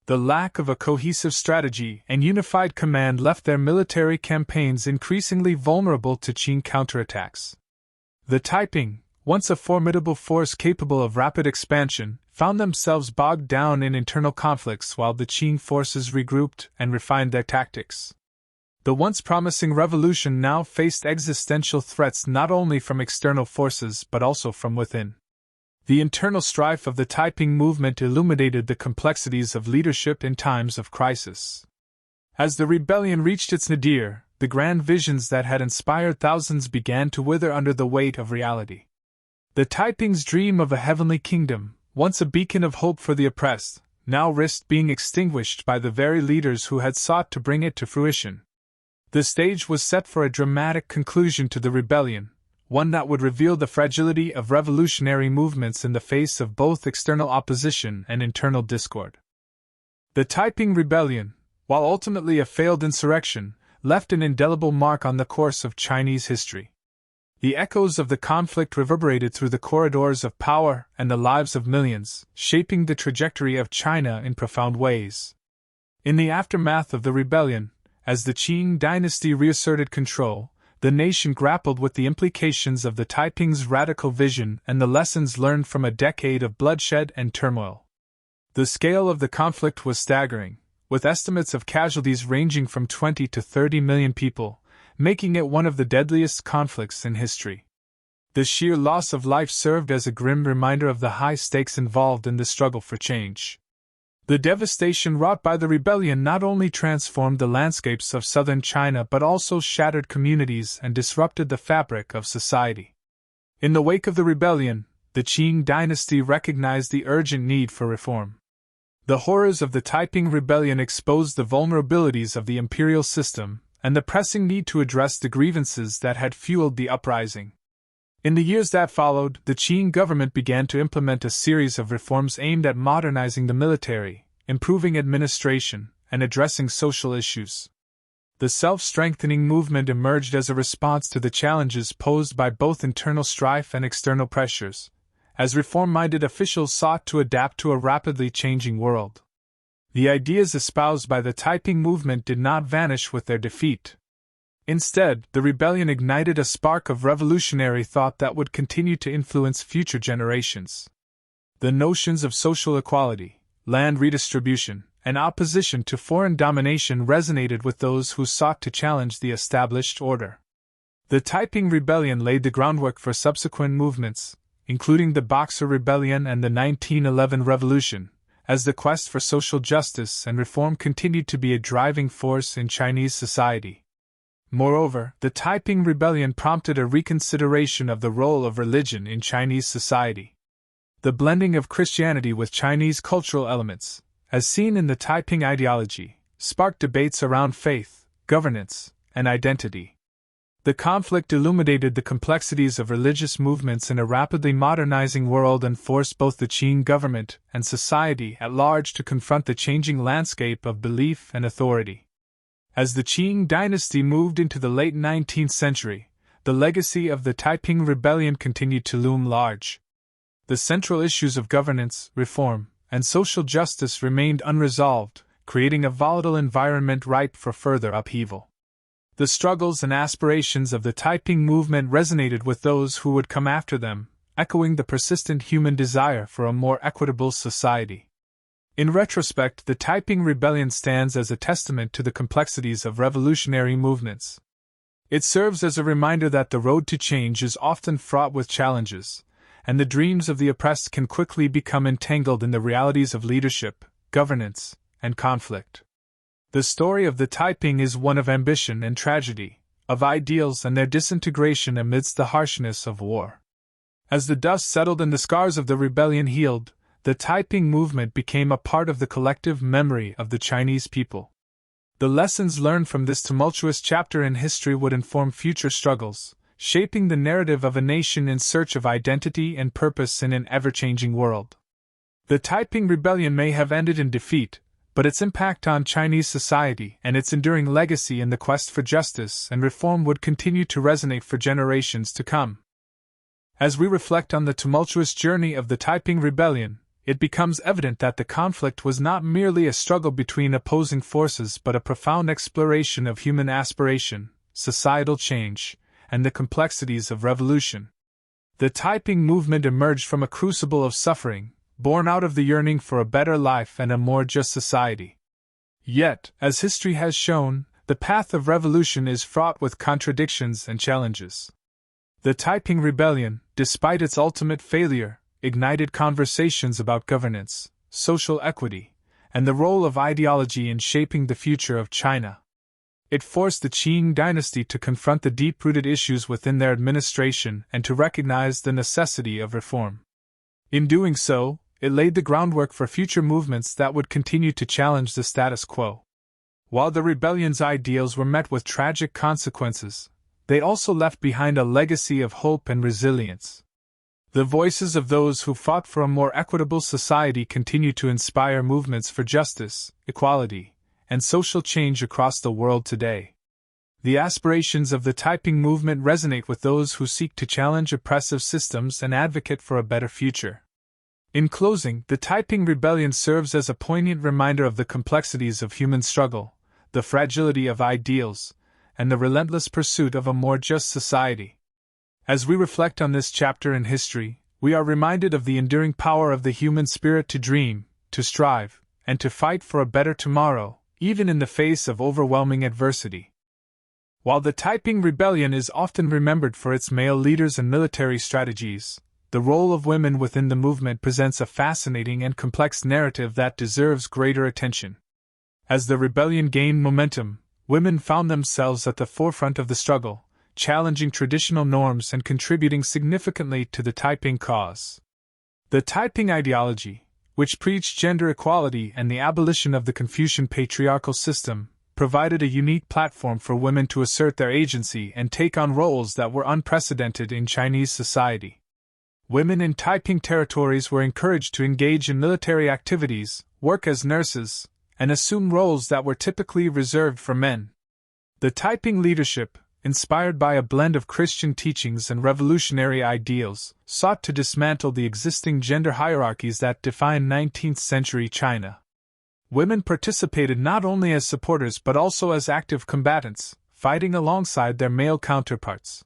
The lack of a cohesive strategy and unified command left their military campaigns increasingly vulnerable to Qing counterattacks. The Taiping, once a formidable force capable of rapid expansion, found themselves bogged down in internal conflicts while the Qing forces regrouped and refined their tactics. The once promising revolution now faced existential threats not only from external forces but also from within. The internal strife of the Taiping movement illuminated the complexities of leadership in times of crisis. As the rebellion reached its nadir, the grand visions that had inspired thousands began to wither under the weight of reality. The Taiping's dream of a heavenly kingdom, once a beacon of hope for the oppressed, now risked being extinguished by the very leaders who had sought to bring it to fruition. The stage was set for a dramatic conclusion to the rebellion, one that would reveal the fragility of revolutionary movements in the face of both external opposition and internal discord. The Taiping Rebellion, while ultimately a failed insurrection, left an indelible mark on the course of Chinese history. The echoes of the conflict reverberated through the corridors of power and the lives of millions, shaping the trajectory of China in profound ways. In the aftermath of the rebellion, as the Qing Dynasty reasserted control, the nation grappled with the implications of the Taiping's radical vision and the lessons learned from a decade of bloodshed and turmoil. The scale of the conflict was staggering, with estimates of casualties ranging from 20 to 30 million people, making it one of the deadliest conflicts in history. The sheer loss of life served as a grim reminder of the high stakes involved in the struggle for change. The devastation wrought by the rebellion not only transformed the landscapes of southern China but also shattered communities and disrupted the fabric of society. In the wake of the rebellion, the Qing Dynasty recognized the urgent need for reform. The horrors of the Taiping Rebellion exposed the vulnerabilities of the imperial system and the pressing need to address the grievances that had fueled the uprising. In the years that followed, the Qing government began to implement a series of reforms aimed at modernizing the military, improving administration, and addressing social issues. The self-strengthening movement emerged as a response to the challenges posed by both internal strife and external pressures, as reform-minded officials sought to adapt to a rapidly changing world. The ideas espoused by the Taiping movement did not vanish with their defeat. Instead, the rebellion ignited a spark of revolutionary thought that would continue to influence future generations. The notions of social equality, land redistribution, and opposition to foreign domination resonated with those who sought to challenge the established order. The Taiping Rebellion laid the groundwork for subsequent movements, including the Boxer Rebellion and the 1911 Revolution, as the quest for social justice and reform continued to be a driving force in Chinese society. Moreover, the Taiping Rebellion prompted a reconsideration of the role of religion in Chinese society. The blending of Christianity with Chinese cultural elements, as seen in the Taiping ideology, sparked debates around faith, governance, and identity. The conflict illuminated the complexities of religious movements in a rapidly modernizing world and forced both the Qing government and society at large to confront the changing landscape of belief and authority. As the Qing Dynasty moved into the late 19th century, the legacy of the Taiping Rebellion continued to loom large. The central issues of governance, reform, and social justice remained unresolved, creating a volatile environment ripe for further upheaval. The struggles and aspirations of the Taiping movement resonated with those who would come after them, echoing the persistent human desire for a more equitable society. In retrospect, the Taiping Rebellion stands as a testament to the complexities of revolutionary movements. It serves as a reminder that the road to change is often fraught with challenges, and the dreams of the oppressed can quickly become entangled in the realities of leadership, governance, and conflict. The story of the Taiping is one of ambition and tragedy, of ideals and their disintegration amidst the harshness of war. As the dust settled and the scars of the rebellion healed, the Taiping movement became a part of the collective memory of the Chinese people. The lessons learned from this tumultuous chapter in history would inform future struggles, shaping the narrative of a nation in search of identity and purpose in an ever-changing world. The Taiping Rebellion may have ended in defeat, but its impact on Chinese society and its enduring legacy in the quest for justice and reform would continue to resonate for generations to come. As we reflect on the tumultuous journey of the Taiping Rebellion, it becomes evident that the conflict was not merely a struggle between opposing forces but a profound exploration of human aspiration, societal change, and the complexities of revolution. The Taiping movement emerged from a crucible of suffering, born out of the yearning for a better life and a more just society. Yet, as history has shown, the path of revolution is fraught with contradictions and challenges. The Taiping Rebellion, despite its ultimate failure, ignited conversations about governance, social equity, and the role of ideology in shaping the future of China. It forced the Qing Dynasty to confront the deep-rooted issues within their administration and to recognize the necessity of reform. In doing so, it laid the groundwork for future movements that would continue to challenge the status quo. While the rebellion's ideals were met with tragic consequences, they also left behind a legacy of hope and resilience. The voices of those who fought for a more equitable society continue to inspire movements for justice, equality, and social change across the world today. The aspirations of the Taiping movement resonate with those who seek to challenge oppressive systems and advocate for a better future. In closing, the Taiping Rebellion serves as a poignant reminder of the complexities of human struggle, the fragility of ideals, and the relentless pursuit of a more just society. As we reflect on this chapter in history, we are reminded of the enduring power of the human spirit to dream, to strive, and to fight for a better tomorrow, even in the face of overwhelming adversity. While the Taiping Rebellion is often remembered for its male leaders and military strategies, the role of women within the movement presents a fascinating and complex narrative that deserves greater attention. As the rebellion gained momentum, women found themselves at the forefront of the struggle, challenging traditional norms and contributing significantly to the Taiping cause. The Taiping ideology, which preached gender equality and the abolition of the Confucian patriarchal system, provided a unique platform for women to assert their agency and take on roles that were unprecedented in Chinese society. Women in Taiping territories were encouraged to engage in military activities, work as nurses, and assume roles that were typically reserved for men. The Taiping leadership, inspired by a blend of Christian teachings and revolutionary ideals, sought to dismantle the existing gender hierarchies that defined 19th-century China. Women participated not only as supporters but also as active combatants, fighting alongside their male counterparts.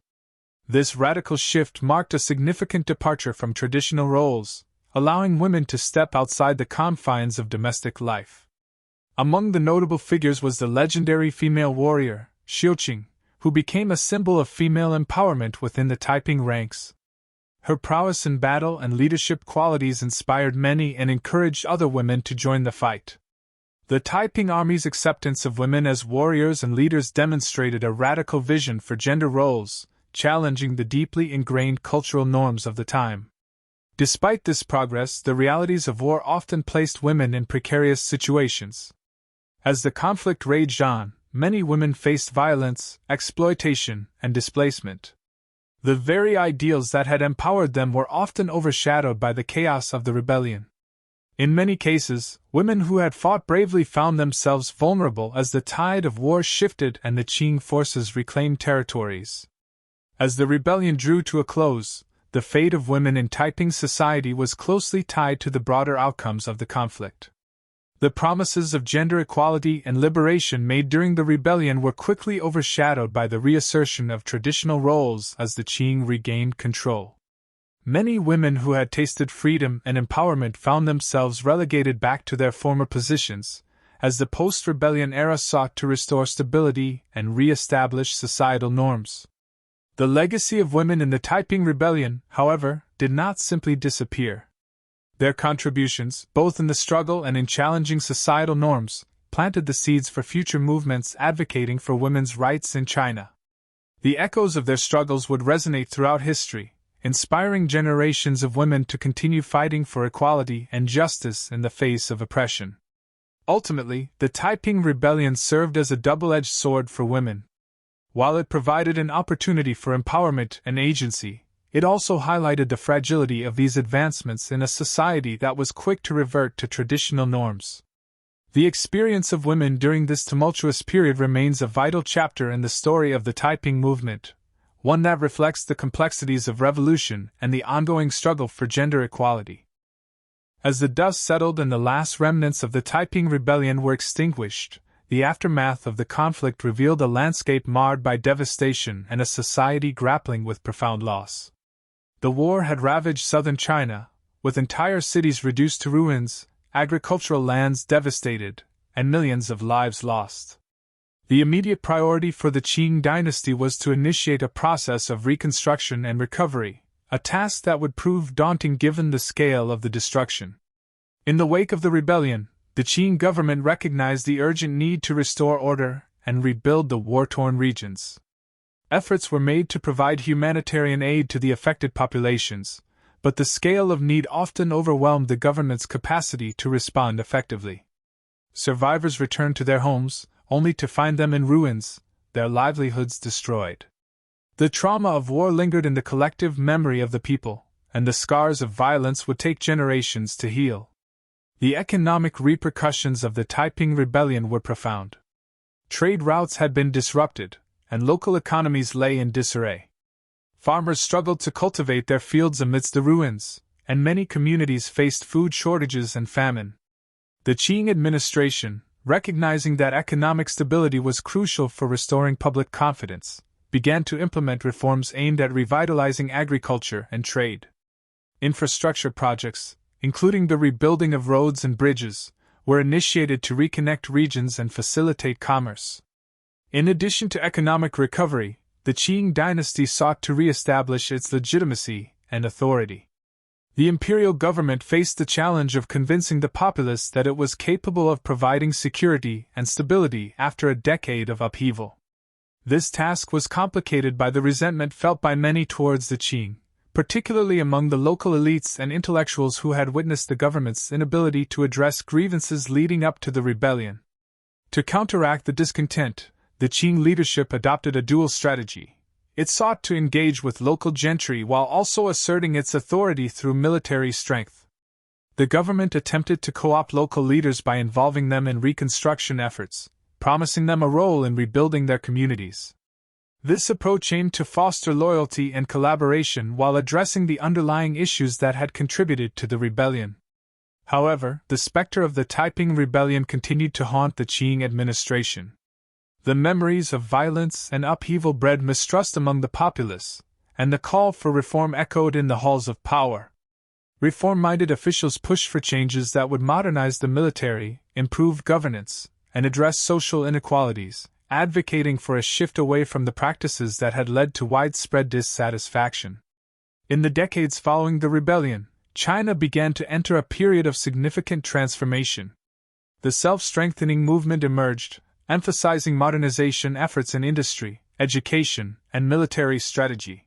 This radical shift marked a significant departure from traditional roles, allowing women to step outside the confines of domestic life. Among the notable figures was the legendary female warrior, Xiuquan, who became a symbol of female empowerment within the Taiping ranks. Her prowess in battle and leadership qualities inspired many and encouraged other women to join the fight. The Taiping Army's acceptance of women as warriors and leaders demonstrated a radical vision for gender roles, challenging the deeply ingrained cultural norms of the time. Despite this progress, the realities of war often placed women in precarious situations. As the conflict raged on, many women faced violence, exploitation, and displacement. The very ideals that had empowered them were often overshadowed by the chaos of the rebellion. In many cases, women who had fought bravely found themselves vulnerable as the tide of war shifted and the Qing forces reclaimed territories. As the rebellion drew to a close, the fate of women in Taiping society was closely tied to the broader outcomes of the conflict. The promises of gender equality and liberation made during the rebellion were quickly overshadowed by the reassertion of traditional roles as the Qing regained control. Many women who had tasted freedom and empowerment found themselves relegated back to their former positions, as the post-rebellion era sought to restore stability and re-establish societal norms. The legacy of women in the Taiping Rebellion, however, did not simply disappear. Their contributions, both in the struggle and in challenging societal norms, planted the seeds for future movements advocating for women's rights in China. The echoes of their struggles would resonate throughout history, inspiring generations of women to continue fighting for equality and justice in the face of oppression. Ultimately, the Taiping Rebellion served as a double-edged sword for women. While it provided an opportunity for empowerment and agency, it also highlighted the fragility of these advancements in a society that was quick to revert to traditional norms. The experience of women during this tumultuous period remains a vital chapter in the story of the Taiping movement, one that reflects the complexities of revolution and the ongoing struggle for gender equality. As the dust settled and the last remnants of the Taiping Rebellion were extinguished, the aftermath of the conflict revealed a landscape marred by devastation and a society grappling with profound loss. The war had ravaged southern China, with entire cities reduced to ruins, agricultural lands devastated, and millions of lives lost. The immediate priority for the Qing Dynasty was to initiate a process of reconstruction and recovery, a task that would prove daunting given the scale of the destruction. In the wake of the rebellion, the Qing government recognized the urgent need to restore order and rebuild the war-torn regions. Efforts were made to provide humanitarian aid to the affected populations, but the scale of need often overwhelmed the government's capacity to respond effectively. Survivors returned to their homes, only to find them in ruins, their livelihoods destroyed. The trauma of war lingered in the collective memory of the people, and the scars of violence would take generations to heal. The economic repercussions of the Taiping Rebellion were profound. Trade routes had been disrupted, and local economies lay in disarray. Farmers struggled to cultivate their fields amidst the ruins, and many communities faced food shortages and famine. The Qing administration, recognizing that economic stability was crucial for restoring public confidence, began to implement reforms aimed at revitalizing agriculture and trade. Infrastructure projects, including the rebuilding of roads and bridges, were initiated to reconnect regions and facilitate commerce. In addition to economic recovery, the Qing dynasty sought to re-establish its legitimacy and authority. The imperial government faced the challenge of convincing the populace that it was capable of providing security and stability after a decade of upheaval. This task was complicated by the resentment felt by many towards the Qing, particularly among the local elites and intellectuals who had witnessed the government's inability to address grievances leading up to the rebellion. To counteract the discontent, the Qing leadership adopted a dual strategy. It sought to engage with local gentry while also asserting its authority through military strength. The government attempted to co-opt local leaders by involving them in reconstruction efforts, promising them a role in rebuilding their communities. This approach aimed to foster loyalty and collaboration while addressing the underlying issues that had contributed to the rebellion. However, the specter of the Taiping Rebellion continued to haunt the Qing administration. The memories of violence and upheaval bred mistrust among the populace, and the call for reform echoed in the halls of power. Reform-minded officials pushed for changes that would modernize the military, improve governance, and address social inequalities, advocating for a shift away from the practices that had led to widespread dissatisfaction. In the decades following the rebellion, China began to enter a period of significant transformation. The self-strengthening movement emerged, emphasizing modernization efforts in industry, education, and military strategy.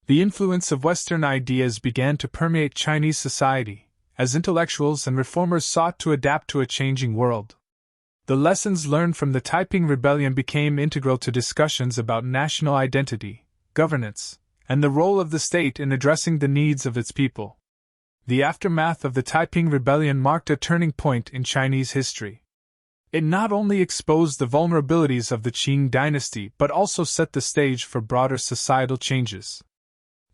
The influence of Western ideas began to permeate Chinese society, as intellectuals and reformers sought to adapt to a changing world. The lessons learned from the Taiping Rebellion became integral to discussions about national identity, governance, and the role of the state in addressing the needs of its people. The aftermath of the Taiping Rebellion marked a turning point in Chinese history. It not only exposed the vulnerabilities of the Qing Dynasty but also set the stage for broader societal changes.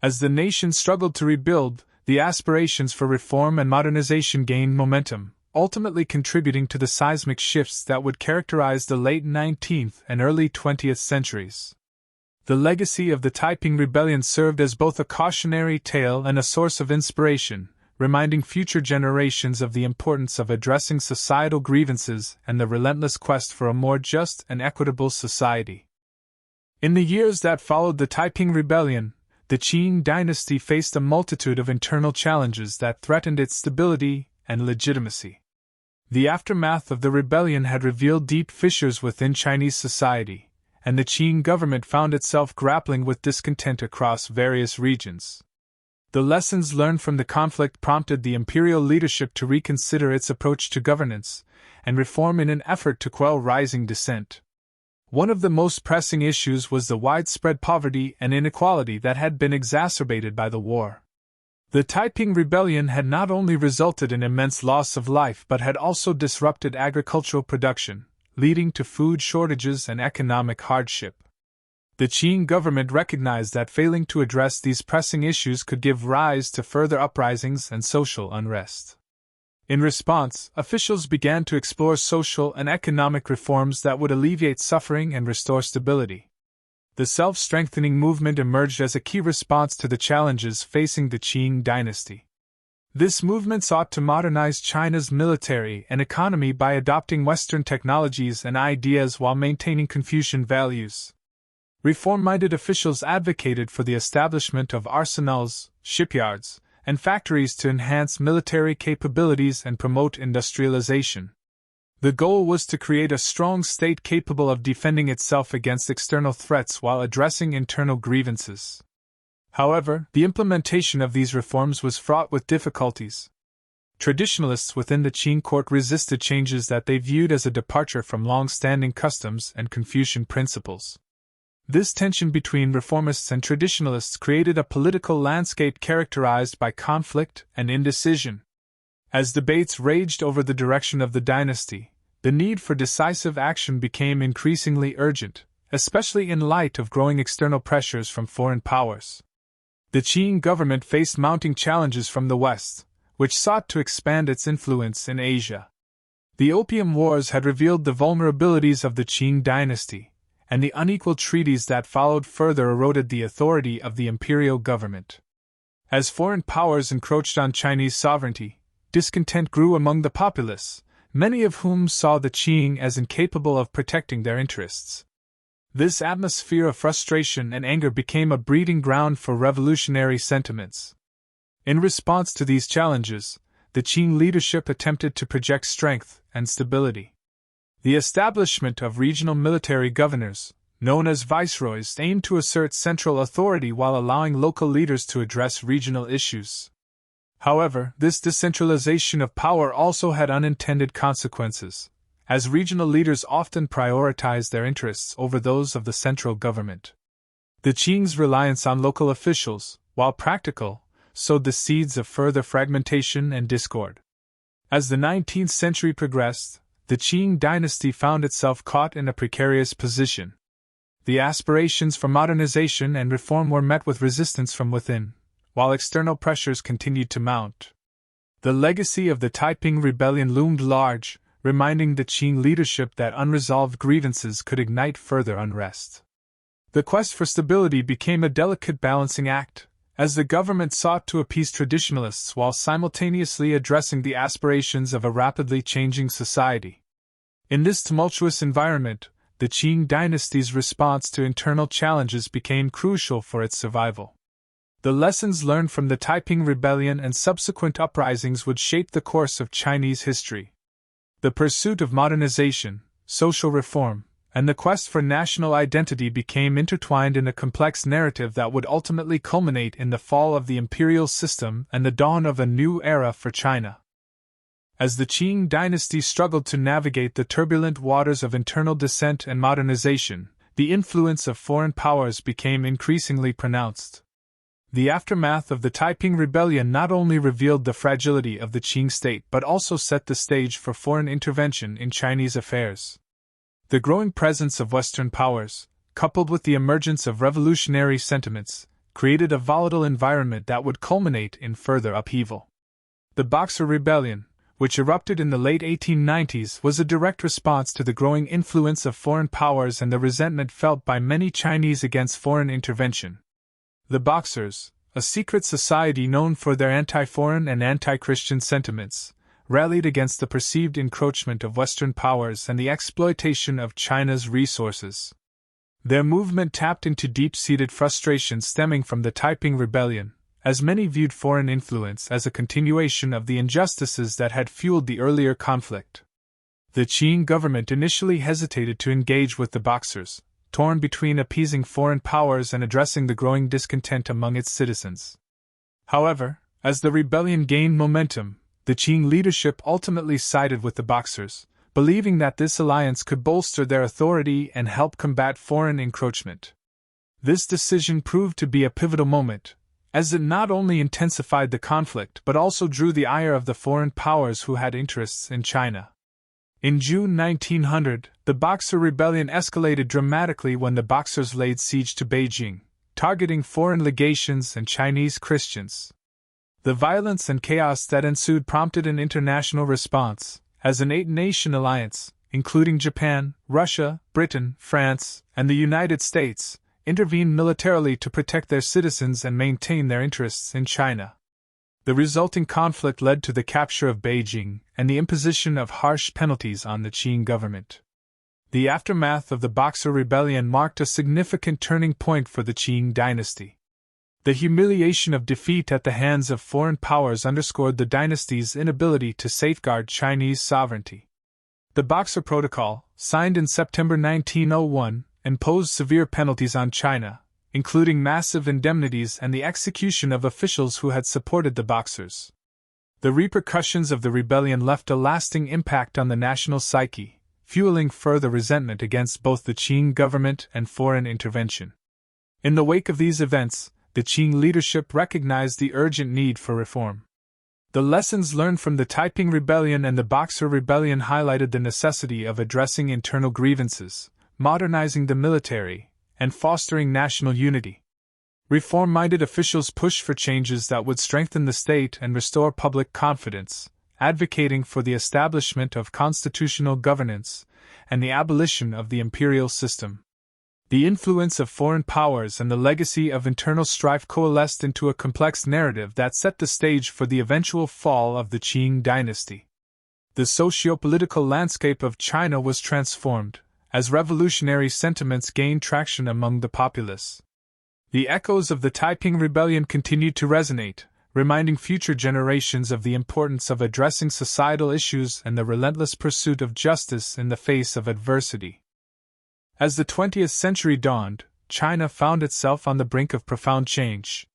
As the nation struggled to rebuild, the aspirations for reform and modernization gained momentum, ultimately contributing to the seismic shifts that would characterize the late 19th and early 20th centuries. The legacy of the Taiping Rebellion served as both a cautionary tale and a source of inspiration, reminding future generations of the importance of addressing societal grievances and the relentless quest for a more just and equitable society. In the years that followed the Taiping Rebellion, the Qing Dynasty faced a multitude of internal challenges that threatened its stability and legitimacy. The aftermath of the rebellion had revealed deep fissures within Chinese society, and the Qing government found itself grappling with discontent across various regions. The lessons learned from the conflict prompted the imperial leadership to reconsider its approach to governance and reform in an effort to quell rising dissent. One of the most pressing issues was the widespread poverty and inequality that had been exacerbated by the war. The Taiping Rebellion had not only resulted in immense loss of life but had also disrupted agricultural production, leading to food shortages and economic hardship. The Qing government recognized that failing to address these pressing issues could give rise to further uprisings and social unrest. In response, officials began to explore social and economic reforms that would alleviate suffering and restore stability. The self-strengthening movement emerged as a key response to the challenges facing the Qing dynasty. This movement sought to modernize China's military and economy by adopting Western technologies and ideas while maintaining Confucian values. Reform-minded officials advocated for the establishment of arsenals, shipyards, and factories to enhance military capabilities and promote industrialization. The goal was to create a strong state capable of defending itself against external threats while addressing internal grievances. However, the implementation of these reforms was fraught with difficulties. Traditionalists within the Qing court resisted changes that they viewed as a departure from long-standing customs and Confucian principles. This tension between reformists and traditionalists created a political landscape characterized by conflict and indecision. As debates raged over the direction of the dynasty, the need for decisive action became increasingly urgent, especially in light of growing external pressures from foreign powers. The Qing government faced mounting challenges from the West, which sought to expand its influence in Asia. The Opium Wars had revealed the vulnerabilities of the Qing dynasty, and the unequal treaties that followed further eroded the authority of the imperial government. As foreign powers encroached on Chinese sovereignty, discontent grew among the populace, many of whom saw the Qing as incapable of protecting their interests. This atmosphere of frustration and anger became a breeding ground for revolutionary sentiments. In response to these challenges, the Qing leadership attempted to project strength and stability. The establishment of regional military governors, known as viceroys, aimed to assert central authority while allowing local leaders to address regional issues. However, this decentralization of power also had unintended consequences, as regional leaders often prioritized their interests over those of the central government. The Qing's reliance on local officials, while practical, sowed the seeds of further fragmentation and discord. As the 19th century progressed, the Qing dynasty found itself caught in a precarious position. The aspirations for modernization and reform were met with resistance from within, while external pressures continued to mount. The legacy of the Taiping Rebellion loomed large, reminding the Qing leadership that unresolved grievances could ignite further unrest. The quest for stability became a delicate balancing act, as the government sought to appease traditionalists while simultaneously addressing the aspirations of a rapidly changing society. In this tumultuous environment, the Qing dynasty's response to internal challenges became crucial for its survival. The lessons learned from the Taiping Rebellion and subsequent uprisings would shape the course of Chinese history. The pursuit of modernization, social reform, and the quest for national identity became intertwined in a complex narrative that would ultimately culminate in the fall of the imperial system and the dawn of a new era for China. As the Qing dynasty struggled to navigate the turbulent waters of internal dissent and modernization, the influence of foreign powers became increasingly pronounced. The aftermath of the Taiping Rebellion not only revealed the fragility of the Qing state but also set the stage for foreign intervention in Chinese affairs. The growing presence of Western powers, coupled with the emergence of revolutionary sentiments, created a volatile environment that would culminate in further upheaval. The Boxer Rebellion, which erupted in the late 1890s, was a direct response to the growing influence of foreign powers and the resentment felt by many Chinese against foreign intervention. The Boxers, a secret society known for their anti-foreign and anti-Christian sentiments, rallied against the perceived encroachment of Western powers and the exploitation of China's resources. Their movement tapped into deep-seated frustration stemming from the Taiping Rebellion, as many viewed foreign influence as a continuation of the injustices that had fueled the earlier conflict. The Qing government initially hesitated to engage with the Boxers, torn between appeasing foreign powers and addressing the growing discontent among its citizens. However, as the rebellion gained momentum, the Qing leadership ultimately sided with the Boxers, believing that this alliance could bolster their authority and help combat foreign encroachment. This decision proved to be a pivotal moment, as it not only intensified the conflict but also drew the ire of the foreign powers who had interests in China. In June 1900, the Boxer Rebellion escalated dramatically when the Boxers laid siege to Beijing, targeting foreign legations and Chinese Christians. The violence and chaos that ensued prompted an international response, as an eight-nation alliance, including Japan, Russia, Britain, France, and the United States, intervened militarily to protect their citizens and maintain their interests in China. The resulting conflict led to the capture of Beijing and the imposition of harsh penalties on the Qing government. The aftermath of the Boxer Rebellion marked a significant turning point for the Qing dynasty. The humiliation of defeat at the hands of foreign powers underscored the dynasty's inability to safeguard Chinese sovereignty. The Boxer Protocol, signed in September 1901, imposed severe penalties on China, including massive indemnities and the execution of officials who had supported the Boxers. The repercussions of the rebellion left a lasting impact on the national psyche, fueling further resentment against both the Qing government and foreign intervention. In the wake of these events, the Qing leadership recognized the urgent need for reform. The lessons learned from the Taiping Rebellion and the Boxer Rebellion highlighted the necessity of addressing internal grievances, modernizing the military, and fostering national unity. Reform-minded officials pushed for changes that would strengthen the state and restore public confidence, advocating for the establishment of constitutional governance and the abolition of the imperial system. The influence of foreign powers and the legacy of internal strife coalesced into a complex narrative that set the stage for the eventual fall of the Qing dynasty. The socio-political landscape of China was transformed, as revolutionary sentiments gained traction among the populace. The echoes of the Taiping Rebellion continued to resonate, reminding future generations of the importance of addressing societal issues and the relentless pursuit of justice in the face of adversity. As the 20th century dawned, China found itself on the brink of profound change.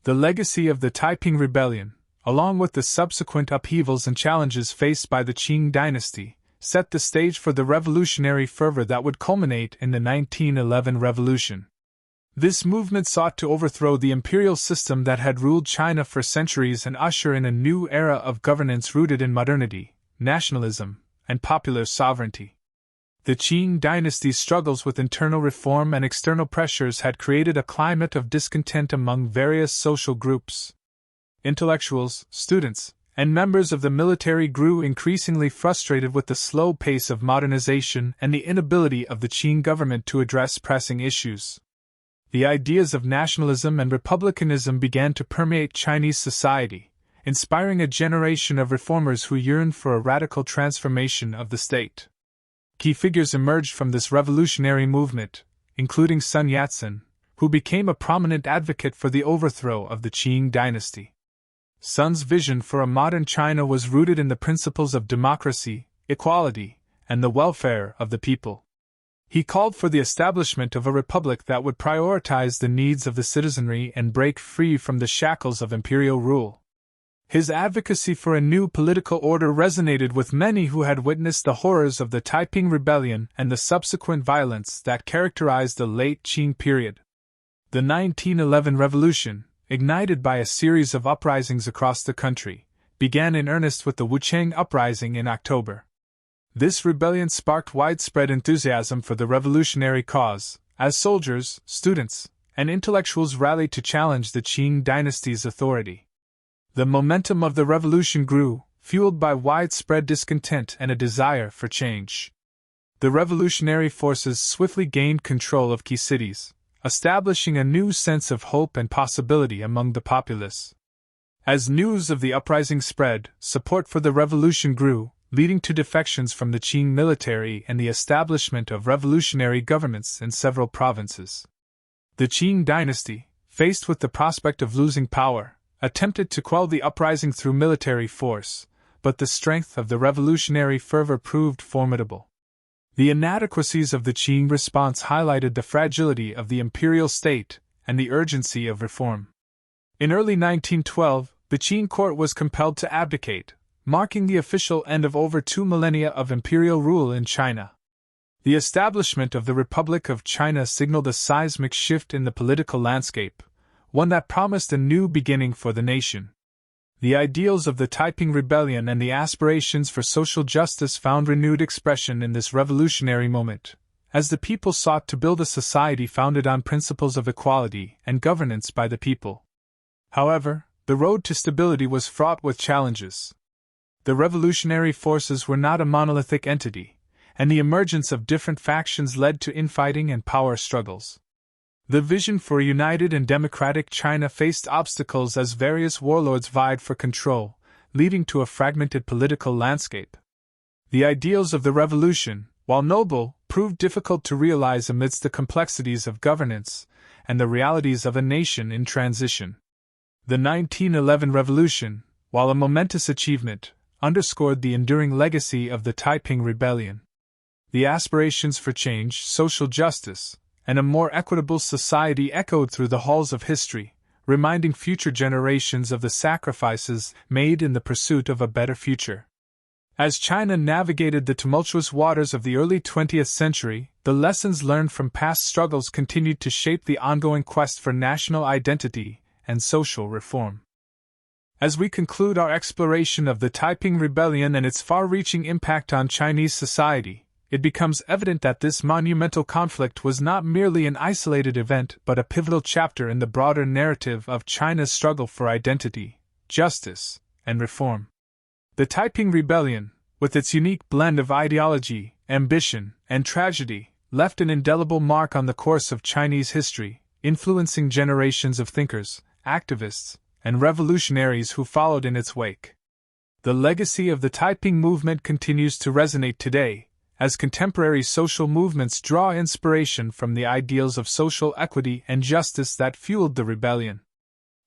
The legacy of the Taiping Rebellion, along with the subsequent upheavals and challenges faced by the Qing dynasty, set the stage for the revolutionary fervor that would culminate in the 1911 revolution. This movement sought to overthrow the imperial system that had ruled China for centuries and usher in a new era of governance rooted in modernity, nationalism, and popular sovereignty. The Qing dynasty's struggles with internal reform and external pressures had created a climate of discontent among various social groups. Intellectuals, students, and members of the military grew increasingly frustrated with the slow pace of modernization and the inability of the Qing government to address pressing issues. The ideas of nationalism and republicanism began to permeate Chinese society, inspiring a generation of reformers who yearned for a radical transformation of the state. Key figures emerged from this revolutionary movement, including Sun Yat-sen, who became a prominent advocate for the overthrow of the Qing dynasty. Sun's vision for a modern China was rooted in the principles of democracy, equality, and the welfare of the people. He called for the establishment of a republic that would prioritize the needs of the citizenry and break free from the shackles of imperial rule. His advocacy for a new political order resonated with many who had witnessed the horrors of the Taiping Rebellion and the subsequent violence that characterized the late Qing period. The 1911 revolution, ignited by a series of uprisings across the country, began in earnest with the Wuchang Uprising in October. This rebellion sparked widespread enthusiasm for the revolutionary cause, as soldiers, students, and intellectuals rallied to challenge the Qing dynasty's authority. The momentum of the revolution grew, fueled by widespread discontent and a desire for change. The revolutionary forces swiftly gained control of key cities, establishing a new sense of hope and possibility among the populace. As news of the uprising spread, support for the revolution grew, leading to defections from the Qing military and the establishment of revolutionary governments in several provinces. The Qing dynasty, faced with the prospect of losing power, attempted to quell the uprising through military force, but the strength of the revolutionary fervor proved formidable. The inadequacies of the Qing response highlighted the fragility of the imperial state and the urgency of reform. In early 1912, the Qing court was compelled to abdicate, marking the official end of over 2 millennia of imperial rule in China. The establishment of the Republic of China signaled a seismic shift in the political landscape, one that promised a new beginning for the nation. The ideals of the Taiping Rebellion and the aspirations for social justice found renewed expression in this revolutionary moment, as the people sought to build a society founded on principles of equality and governance by the people. However, the road to stability was fraught with challenges. The revolutionary forces were not a monolithic entity, and the emergence of different factions led to infighting and power struggles. The vision for a united and democratic China faced obstacles as various warlords vied for control, leading to a fragmented political landscape. The ideals of the revolution, while noble, proved difficult to realize amidst the complexities of governance and the realities of a nation in transition. The 1911 revolution, while a momentous achievement, underscored the enduring legacy of the Taiping Rebellion. The aspirations for change, social justice, and a more equitable society echoed through the halls of history, reminding future generations of the sacrifices made in the pursuit of a better future. As China navigated the tumultuous waters of the early 20th century, the lessons learned from past struggles continued to shape the ongoing quest for national identity and social reform. As we conclude our exploration of the Taiping Rebellion and its far-reaching impact on Chinese society, it becomes evident that this monumental conflict was not merely an isolated event but a pivotal chapter in the broader narrative of China's struggle for identity, justice, and reform. The Taiping Rebellion, with its unique blend of ideology, ambition, and tragedy, left an indelible mark on the course of Chinese history, influencing generations of thinkers, activists, and revolutionaries who followed in its wake. The legacy of the Taiping movement continues to resonate today, as contemporary social movements draw inspiration from the ideals of social equity and justice that fueled the rebellion.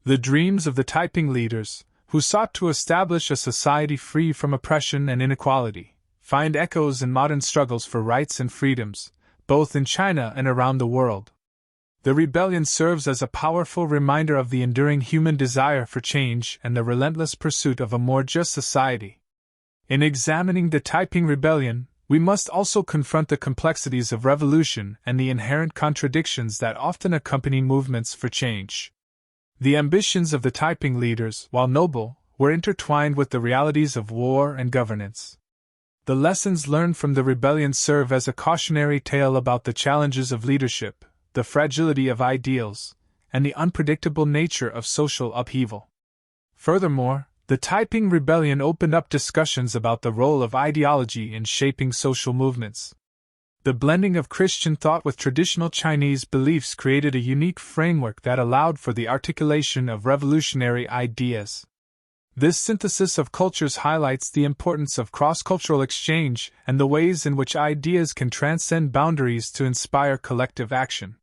The dreams of the Taiping leaders, who sought to establish a society free from oppression and inequality, find echoes in modern struggles for rights and freedoms, both in China and around the world. The rebellion serves as a powerful reminder of the enduring human desire for change and the relentless pursuit of a more just society. In examining the Taiping Rebellion, we must also confront the complexities of revolution and the inherent contradictions that often accompany movements for change. The ambitions of the Taiping leaders, while noble, were intertwined with the realities of war and governance. The lessons learned from the rebellion serve as a cautionary tale about the challenges of leadership, the fragility of ideals, and the unpredictable nature of social upheaval. Furthermore, the Taiping Rebellion opened up discussions about the role of ideology in shaping social movements. The blending of Christian thought with traditional Chinese beliefs created a unique framework that allowed for the articulation of revolutionary ideas. This synthesis of cultures highlights the importance of cross-cultural exchange and the ways in which ideas can transcend boundaries to inspire collective action.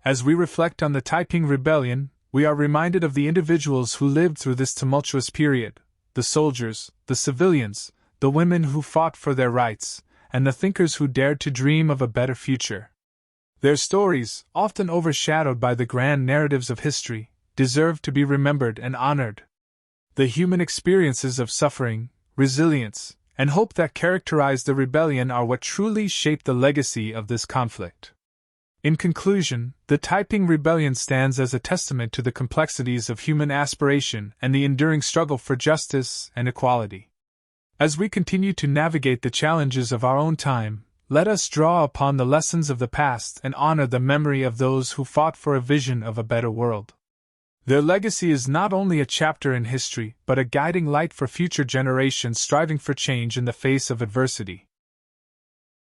As we reflect on the Taiping Rebellion, we are reminded of the individuals who lived through this tumultuous period, the soldiers, the civilians, the women who fought for their rights, and the thinkers who dared to dream of a better future. Their stories, often overshadowed by the grand narratives of history, deserve to be remembered and honored. The human experiences of suffering, resilience, and hope that characterized the rebellion are what truly shaped the legacy of this conflict. In conclusion, the Taiping Rebellion stands as a testament to the complexities of human aspiration and the enduring struggle for justice and equality. As we continue to navigate the challenges of our own time, let us draw upon the lessons of the past and honor the memory of those who fought for a vision of a better world. Their legacy is not only a chapter in history, but a guiding light for future generations striving for change in the face of adversity.